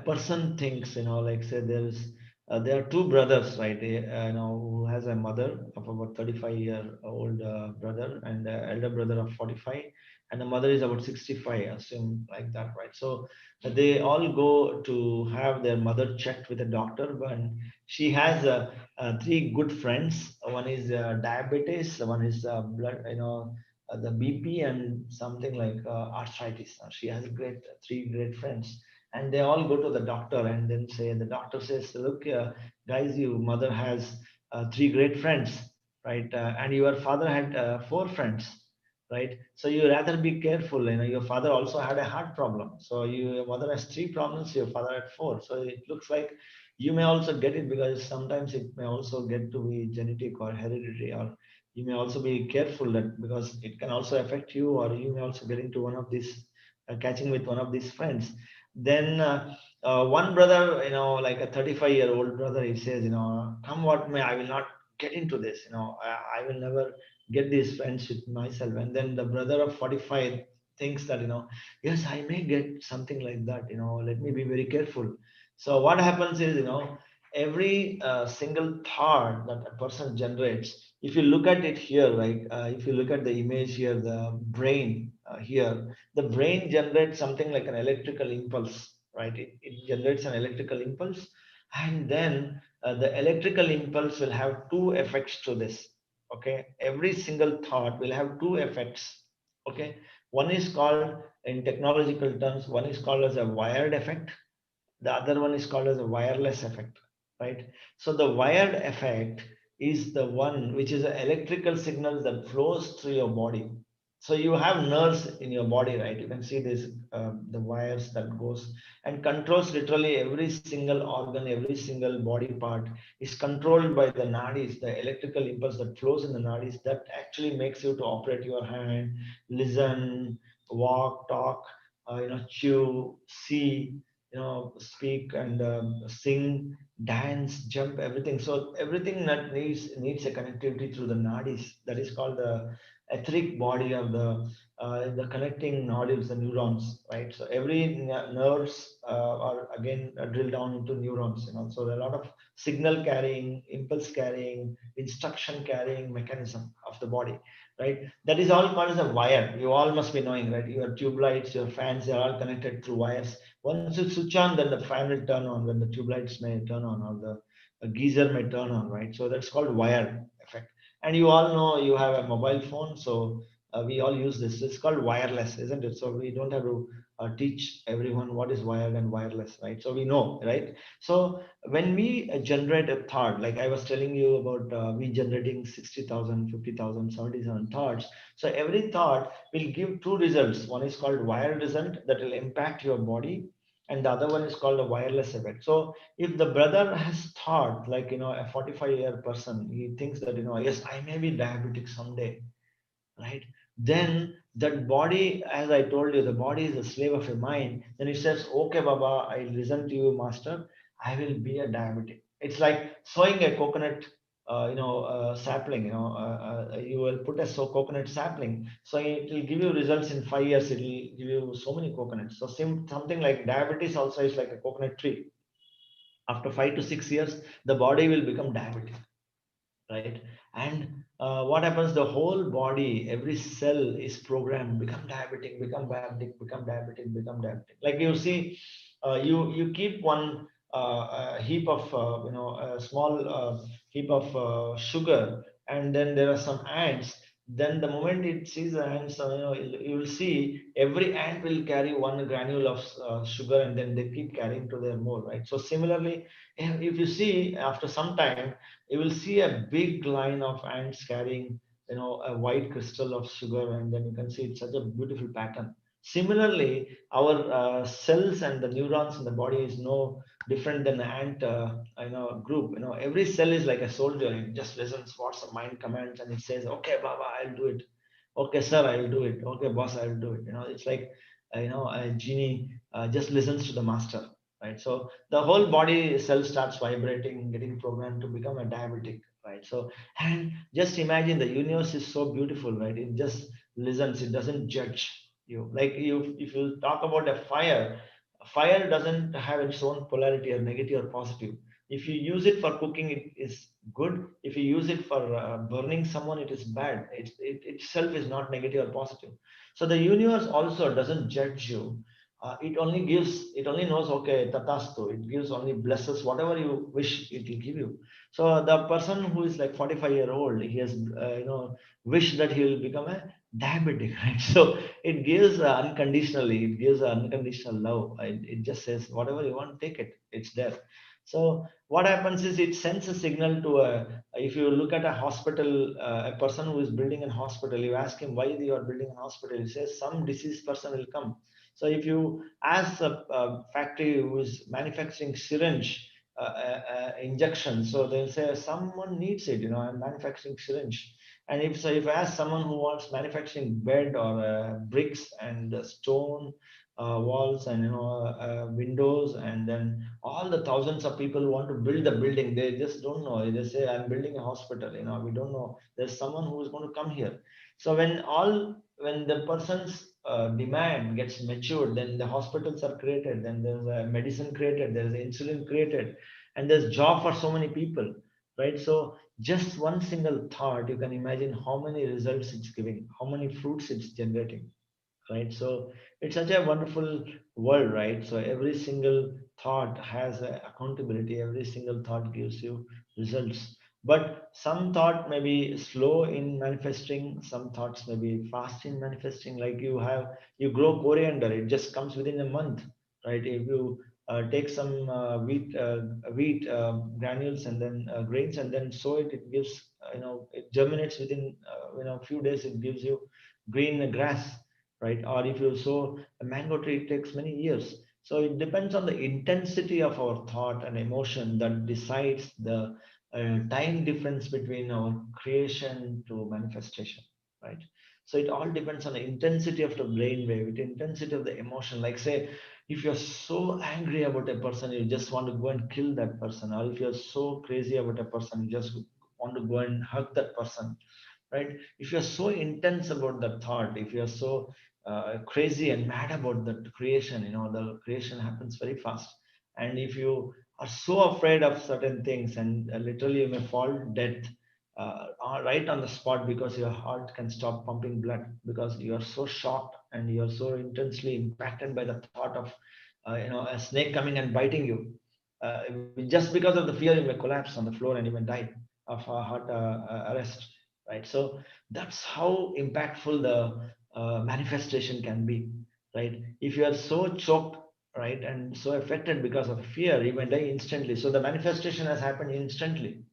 person thinks, like say there are two brothers, right? Who has a mother of about 35-year-old brother, and an elder brother of 45, and the mother is about 65, assume like that, right? So they all go to have their mother checked with a doctor, but she has three good friends. One is diabetes, one is blood, the BP, and something like arthritis. She has three great friends, and they all go to the doctor, and then the doctor says, look, guys, your mother has three great friends, right? And your father had four friends, right? So you rather be careful. Your father also had a heart problem, so your mother has three problems, your father had four. So it looks like you may also get it, because sometimes it may also get to be genetic or hereditary, or you may also be careful that, because it can also affect you, or you may also get into one of these catching with one of these friends. Then one brother, like a 35-year-old brother, he says, come what may, I will not get into this. I will never get these friends with myself. And then the brother of 45 thinks that, yes, I may get something like that. Let me be very careful. So what happens is, every single thought that a person generates, if you look at it here, right? If you look at the image here, the brain here, the brain generates something like an electrical impulse, right? It generates an electrical impulse, and then the electrical impulse will have two effects to this. Okay, every single thought will have two effects. Okay, one is called, in technological terms, one is called as a wired effect, the other one is called as a wireless effect, right? So the wired effect is the one which is an electrical signal that flows through your body. So you have nerves in your body, right? You can see this, the wires that goes and controls literally every single organ, every single body part is controlled by the nadis, the electrical impulse that flows in the nadis, that actually makes you to operate your hand, listen, walk, talk, chew, see, speak and sing, dance, jump, everything. So everything that needs a connectivity through the nadis. That is called the etheric body of the connecting nodules, the neurons, right? So every nerves are again drilled down into neurons. So there are a lot of signal carrying, impulse carrying, instruction carrying mechanism of the body, right? That is all called as a wire. You all must be knowing, right? Your tube lights, your fans, they are all connected through wires. Once you switch on, then the fan will turn on, when the tube lights may turn on, or the geyser may turn on, right? So that's called wire effect. And you all know you have a mobile phone, so we all use this. It's called wireless, isn't it? So we don't have to teach everyone what is wired and wireless, right? So we know, right? So when we generate a thought, like I was telling you about we generating 60,000, 50,000, 77 thoughts. So every thought will give two results. One is called wired result that will impact your body, and the other one is called a wireless effect. So if the brother has thought, like, a 45-year person, he thinks that, yes, I may be diabetic someday, right? Then that body, as I told you, the body is a slave of your mind. Then it says, okay, Baba, I listen to you, master, I will be a diabetic. It's like sowing a coconut sapling. You will put a coconut sapling, so it will give you results in 5 years. It will give you so many coconuts. So something like diabetes also is like a coconut tree. After 5 to 6 years, the body will become diabetic, right? And what happens, the whole body, every cell is programmed, become diabetic, become diabetic, become diabetic, become diabetic. Like you see, you keep one heap of a small heap of sugar, and then there are some ants. Then the moment it sees the ants, you will see every ant will carry one granule of sugar, and then they keep carrying to their more, right? So similarly, if you see, after some time, you will see a big line of ants carrying, a white crystal of sugar, and then you can see it's such a beautiful pattern. Similarly, our cells and the neurons in the body is no different than an ant group. Every cell is like a soldier. It just listens what's the mind commands, and it says, okay, Baba, I'll do it. Okay, sir, I'll do it. Okay, boss, I'll do it. It's like a genie just listens to the master, right? So the whole body cell starts vibrating, getting programmed to become a diabetic, right? So, and just imagine, the universe is so beautiful, right? It just listens, it doesn't judge you. Like, if you talk about a fire doesn't have its own polarity, or negative or positive. If you use it for cooking, it is good. If you use it for burning someone, it is bad. It itself is not negative or positive. So the universe also doesn't judge you. It only knows, okay, tatastu. It gives, only blesses whatever you wish, it will give you. So the person who is like 45-year-old, he has wished that he will become a diabetic, right? So it gives unconditionally, it gives unconditional love. It just says, whatever you want, take it, it's there. So what happens is, it sends a signal to if you look at a hospital, a person who is building a hospital, you ask him, why you are building a hospital? He says, some diseased person will come. So if you ask a factory who is manufacturing syringe injection, so they'll say, someone needs it. I'm manufacturing syringe. And if I ask someone who wants manufacturing bed, or bricks and stone walls, and windows, and then all the thousands of people who want to build the building, they just don't know. They say, I'm building a hospital. We don't know. There's someone who is going to come here. So when the person's demand gets matured, then the hospitals are created, then there's a medicine created, there's insulin created, and there's job for so many people, right? So just one single thought, you can imagine how many results it's giving, how many fruits it's generating, right? So it's such a wonderful world, right? So every single thought has accountability, every single thought gives you results. But some thought may be slow in manifesting, some thoughts may be fast in manifesting. Like, you grow coriander, it just comes within a month, right? If you take some wheat granules, and then grains, and then sow it, it gives, it germinates within a few days, it gives you green grass, right? Or if you sow a mango tree, it takes many years. So it depends on the intensity of our thought and emotion that decides the time difference between our creation to manifestation, right? So it all depends on the intensity of the brain wave, the intensity of the emotion. Like say, if you're so angry about a person, you just want to go and kill that person, or if you're so crazy about a person, you just want to go and hug that person, right? If you're so intense about that thought, if you're so crazy and mad about the creation, the creation happens very fast. And if you are so afraid of certain things, and literally you may fall dead right on the spot, because your heart can stop pumping blood, because you are so shocked and you are so intensely impacted by the thought of a snake coming and biting you. Just because of the fear, you may collapse on the floor and you may die of a heart arrest, right? So that's how impactful the manifestation can be, right? If you are so choked, right, and so affected because of fear, you may die instantly. So the manifestation has happened instantly,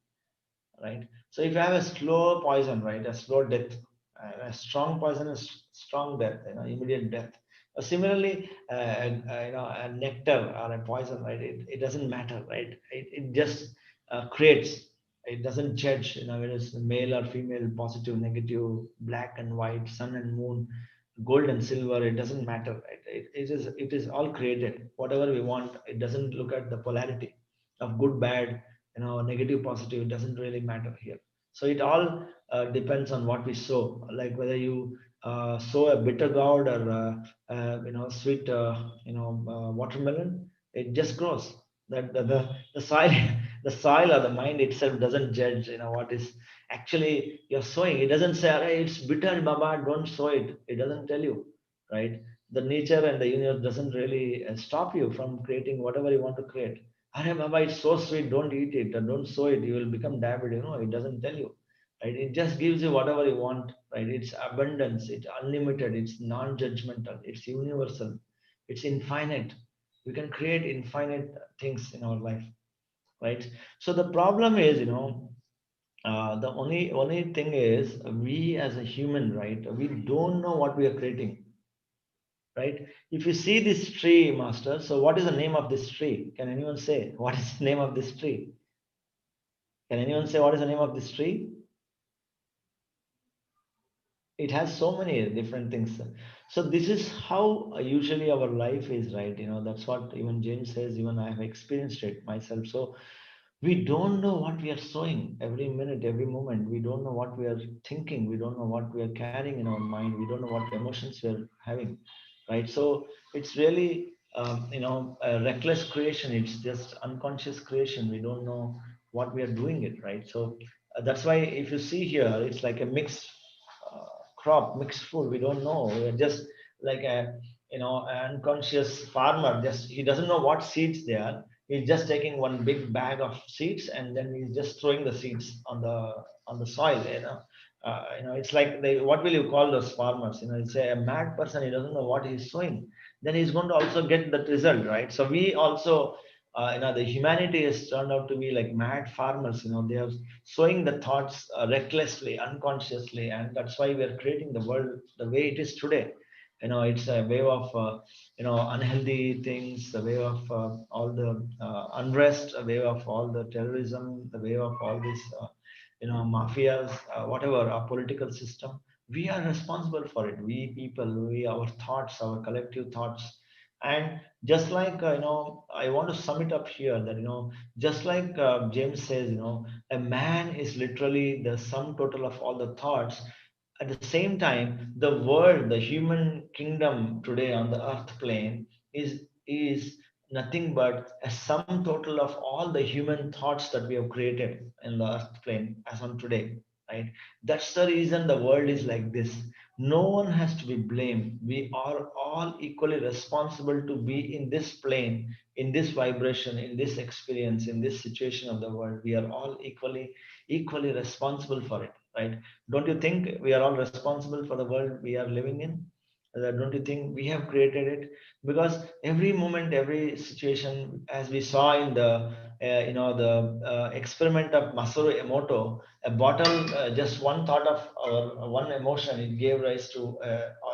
right? So if you have a slow poison, right, a slow death, a strong poison is strong death, immediate death. Similarly, a nectar or a poison, right? It doesn't matter, right? It just creates. It doesn't judge, whether it's male or female, positive, negative, black and white, sun and moon, gold and silver. It doesn't matter, right? It is all created. Whatever we want, it doesn't look at the polarity of good, bad, negative, positive. It doesn't really matter here. So it all depends on what we sow, like whether you sow a bitter gourd or sweet watermelon. It just grows. That the soil the soil or the mind itself doesn't judge what is actually you're sowing. It doesn't say, "Arey, it's bitter, Baba, don't sow it." It doesn't tell you, right? The nature and the universe doesn't really stop you from creating whatever you want to create. Arey Baba, it's so sweet, don't eat it, or don't sow it, you will become diabetic. It doesn't tell you. Right? It just gives you whatever you want, right? It's abundance, it's unlimited, it's non-judgmental, it's universal, it's infinite. We can create infinite things in our life, right? So the problem is, the only thing is we as a human, right? We don't know what we are creating, right? If you see this tree, master, so what is the name of this tree? Can anyone say what is the name of this tree? Can anyone say what is the name of this tree? It has so many different things. So this is how usually our life is, right? That's what even James says. Even I have experienced it myself. So we don't know what we are sowing every minute, every moment. We don't know what we are thinking. We don't know what we are carrying in our mind. We don't know what emotions we are having, right? So it's really a reckless creation. It's just unconscious creation. We don't know what we are doing it, right? So that's why if you see here, it's like a mixed uh, crop, mixed food. We don't know. We're just like a an unconscious farmer. Just he doesn't know what seeds they are. He's just taking one big bag of seeds and then he's just throwing the seeds on the soil. It's like what will you call those farmers? It's a mad person. He doesn't know what he's sowing. Then he's going to also get that result, right? So we also the humanity has turned out to be like mad farmers. They are sowing the thoughts recklessly, unconsciously, and that's why we are creating the world the way it is today. It's a wave of unhealthy things, a wave of all the unrest, a wave of all the terrorism, the wave of all these mafias, whatever our political system. We are responsible for it. We people, we our thoughts, our collective thoughts. And just like I want to sum it up here that just like James says, a man is literally the sum total of all the thoughts. At the same time, the world, the human kingdom today on the earth plane is nothing but a sum total of all the human thoughts that we have created in the earth plane as on today, right? That's the reason the world is like this. No one has to be blamed. We are all equally responsible to be in this plane, in this vibration, in this experience, in this situation of the world. We are all equally responsible for it, right? Don't you think we are all responsible for the world we are living in? Don't you think we have created it? Because every moment, every situation, as we saw in the experiment of Masaru Emoto, a bottle, just one thought of or one emotion, it gave rise to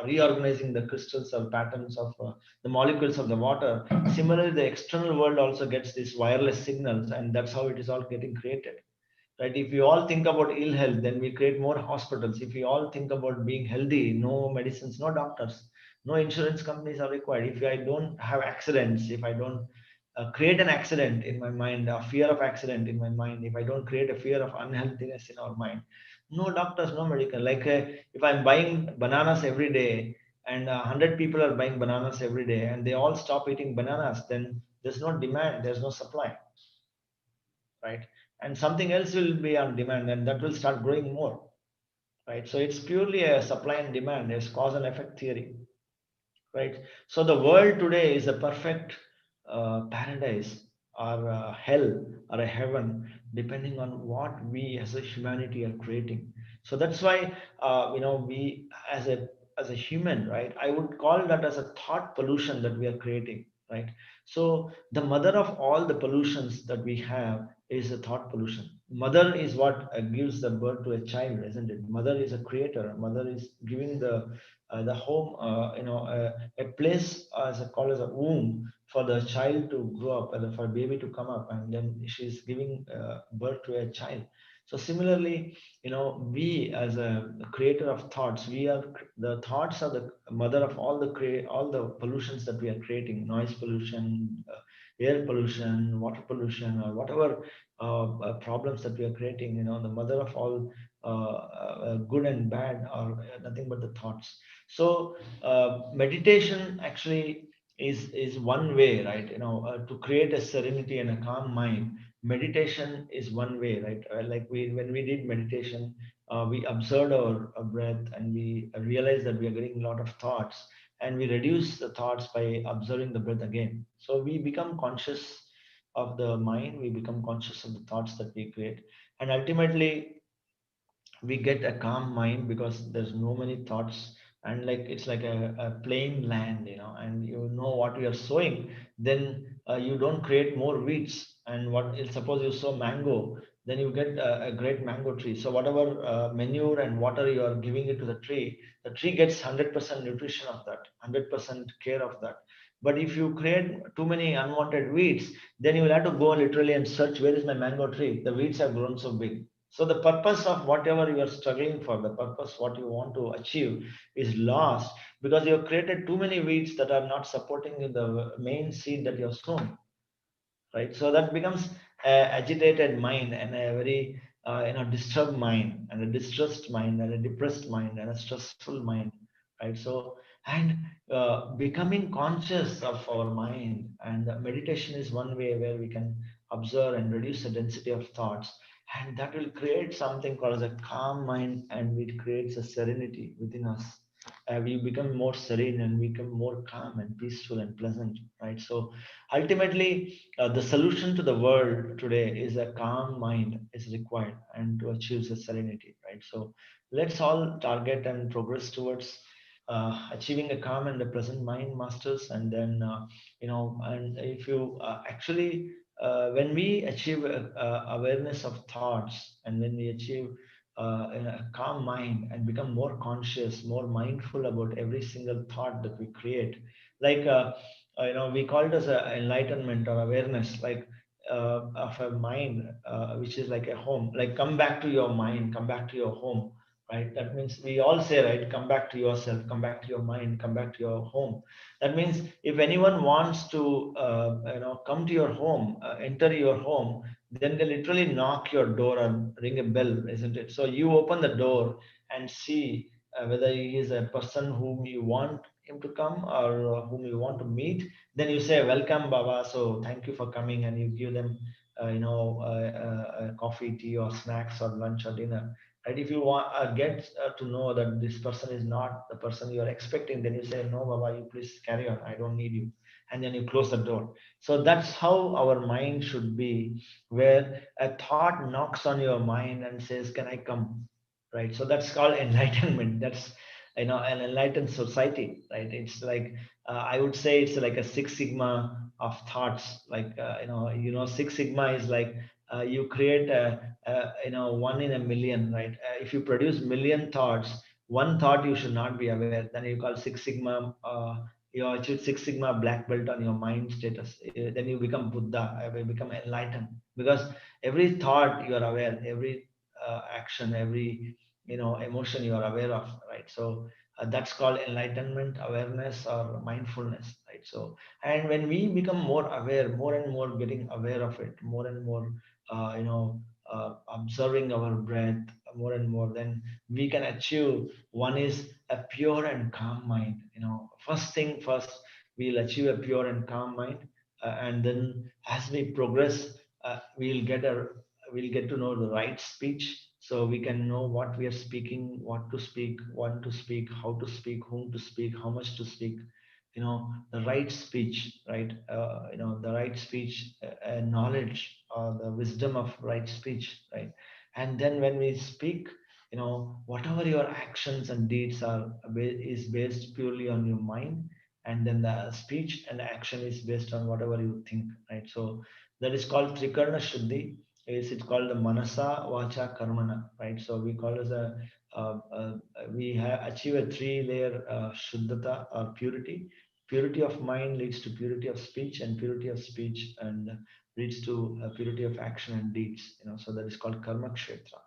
reorganizing the crystals or patterns of the molecules of the water. Similarly, the external world also gets these wireless signals, and that's how it is all getting created, right? If we all think about ill health, then we create more hospitals. If we all think about being healthy, no medicines, no doctors, no insurance companies are required. If I don't have accidents, if I don't create an accident in my mind, a fear of accident in my mind, if I don't create a fear of unhealthiness in our mind, no doctors, no medical. Like if I'm buying bananas every day and 100 people are buying bananas every day and they all stop eating bananas, then there's no demand, there's no supply, right? And something else will be on demand and that will start growing more, right? So it's purely a supply and demand, it's cause and effect theory, right? So the world today is a perfect paradise or hell or a heaven, depending on what we as a humanity are creating. So that's why we as a human, right? I would call that as a thought pollution that we are creating, right? So the mother of all the pollutions that we have is a thought pollution. Mother is what gives the birth to a child, isn't it? Mother is a creator. Mother is giving the home, a place as a called as a womb for the child to grow up and for a baby to come up, and then she's giving birth to a child. So similarly, we as a creator of thoughts, we are the thoughts are the mother of all the pollutions that we are creating: noise pollution, air pollution, water pollution, or whatever problems that we are creating. The mother of all good and bad are nothing but the thoughts. So meditation actually is one way, right? To create a serenity and a calm mind. Meditation is one way, right? Like when we did meditation, we observed our breath and we realized that we are getting a lot of thoughts, and we reduce the thoughts by observing the breath again. So we become conscious of the mind, we become conscious of the thoughts that we create, and ultimately we get a calm mind because there's no many thoughts, and like it's like a plain land, and you know what you are sowing. Then you don't create more weeds, and suppose you sow mango, then you get a great mango tree. So whatever manure and water you are giving it to the tree gets 100% nutrition of that, 100% care of that. But if you create too many unwanted weeds, then you will have to go literally and search, where is my mango tree? The weeds have grown so big. So the purpose of whatever you are struggling for, the purpose what you want to achieve is lost because you have created too many weeds that are not supporting the main seed that you have sown, right? So that becomes a agitated mind and a very disturbed mind and a distressed mind and a depressed mind and a stressful mind, right? So and becoming conscious of our mind, and meditation is one way where we can observe and reduce the density of thoughts, and that will create something called as a calm mind, and it creates a serenity within us. We become more serene and become more calm and peaceful and pleasant, right? So ultimately, the solution to the world today is a calm mind is required, and to achieve the serenity, right? So let's all target and progress towards achieving a calm and a pleasant mind, masters. And then and if you actually when we achieve awareness of thoughts, and when we achieve a calm mind and become more conscious, more mindful about every single thought that we create, like we call it as a enlightenment or awareness, like of a mind which is like a home. Like, come back to your mind, come back to your home, right? That means we all say, right, come back to yourself, come back to your mind, come back to your home. That means if anyone wants to come to your home, enter your home, then they literally knock your door and ring a bell, isn't it? So you open the door and see whether he is a person whom you want him to come, or whom you want to meet. Then you say, welcome Baba, so thank you for coming, and you give them coffee, tea, or snacks, or lunch, or dinner, right? If you want get to know that this person is not the person you are expecting, then you say, no Baba, you please carry on, I don't need you, and then you close the door. So that's how our mind should be, where a thought knocks on your mind and says, can I come, right? So that's called enlightenment. That's an enlightened society, right? It's like I would say it's like a Six Sigma of thoughts. Like Six Sigma is like you create one in a million, right? If you produce million thoughts, one thought you should not be aware, then you call Six Sigma you achieve Six Sigma black belt on your mind status, then you become Buddha, you become enlightened, because every thought you are aware, every action, every emotion you are aware of, right? So that's called enlightenment, awareness, or mindfulness, right? So, and when we become more aware, more and more getting aware of it, more and more observing our breath more and more, then we can achieve, one is a pure and calm mind. First thing first, we'll achieve a pure and calm mind, and then as we progress, we'll get to know the right speech, so we can know what we are speaking, what to speak, when to speak, how to speak, whom to speak, how much to speak. The right speech, right? The right speech, knowledge, the wisdom of right speech, right? And then when we speak, whatever your actions and deeds are is based purely on your mind, and then the speech and action is based on whatever you think, right? So that is called trikarna shuddhi. It's called the manasa vacha karmana, right? So we call it a we have achieve a three-layer shuddhata, or purity. Purity of mind leads to purity of speech, and purity of speech and leads to purity of action and deeds. So that is called karma kshetra,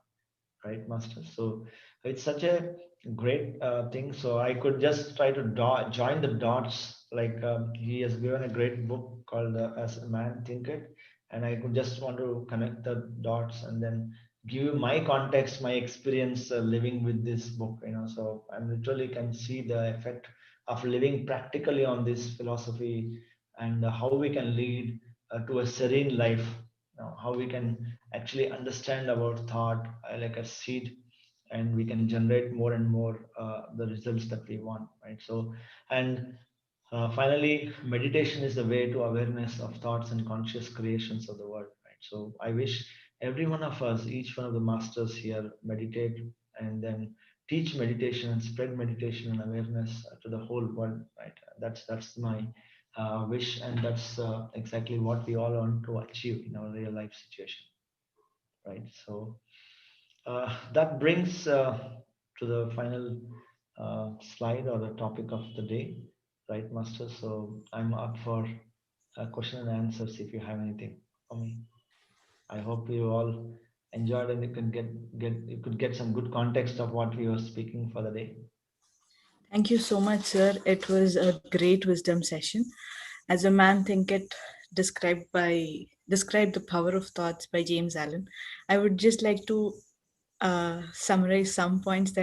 right, master? So it's such a great thing. So I could just try to join the dots, like he has given a great book called As a Man Thinketh, and I could just want to connect the dots and then give you my context, my experience living with this book. So I'm literally can see the effect of living practically on this philosophy, and how we can lead to a serene life. How we can actually understand our thought like a seed, and we can generate more and more the results that we want, right? So, and finally, meditation is the way to awareness of thoughts and conscious creations of the world, right? So I wish every one of us, each one of the masters here, meditate, and then teach meditation and spread meditation and awareness to the whole world, right? That's my wish, and that's exactly what we all want to achieve in our real life situation, right? So that brings to the final slide, or the topic of the day, right, Master? So I'm up for question and answers if you have anything for me. I hope you all enjoyed, and you can you could get some good context of what we were speaking for the day. Thank you so much, sir. It was a great wisdom session. As a Man Thinketh, described the power of thoughts by James Allen. I would just like to summarize some points that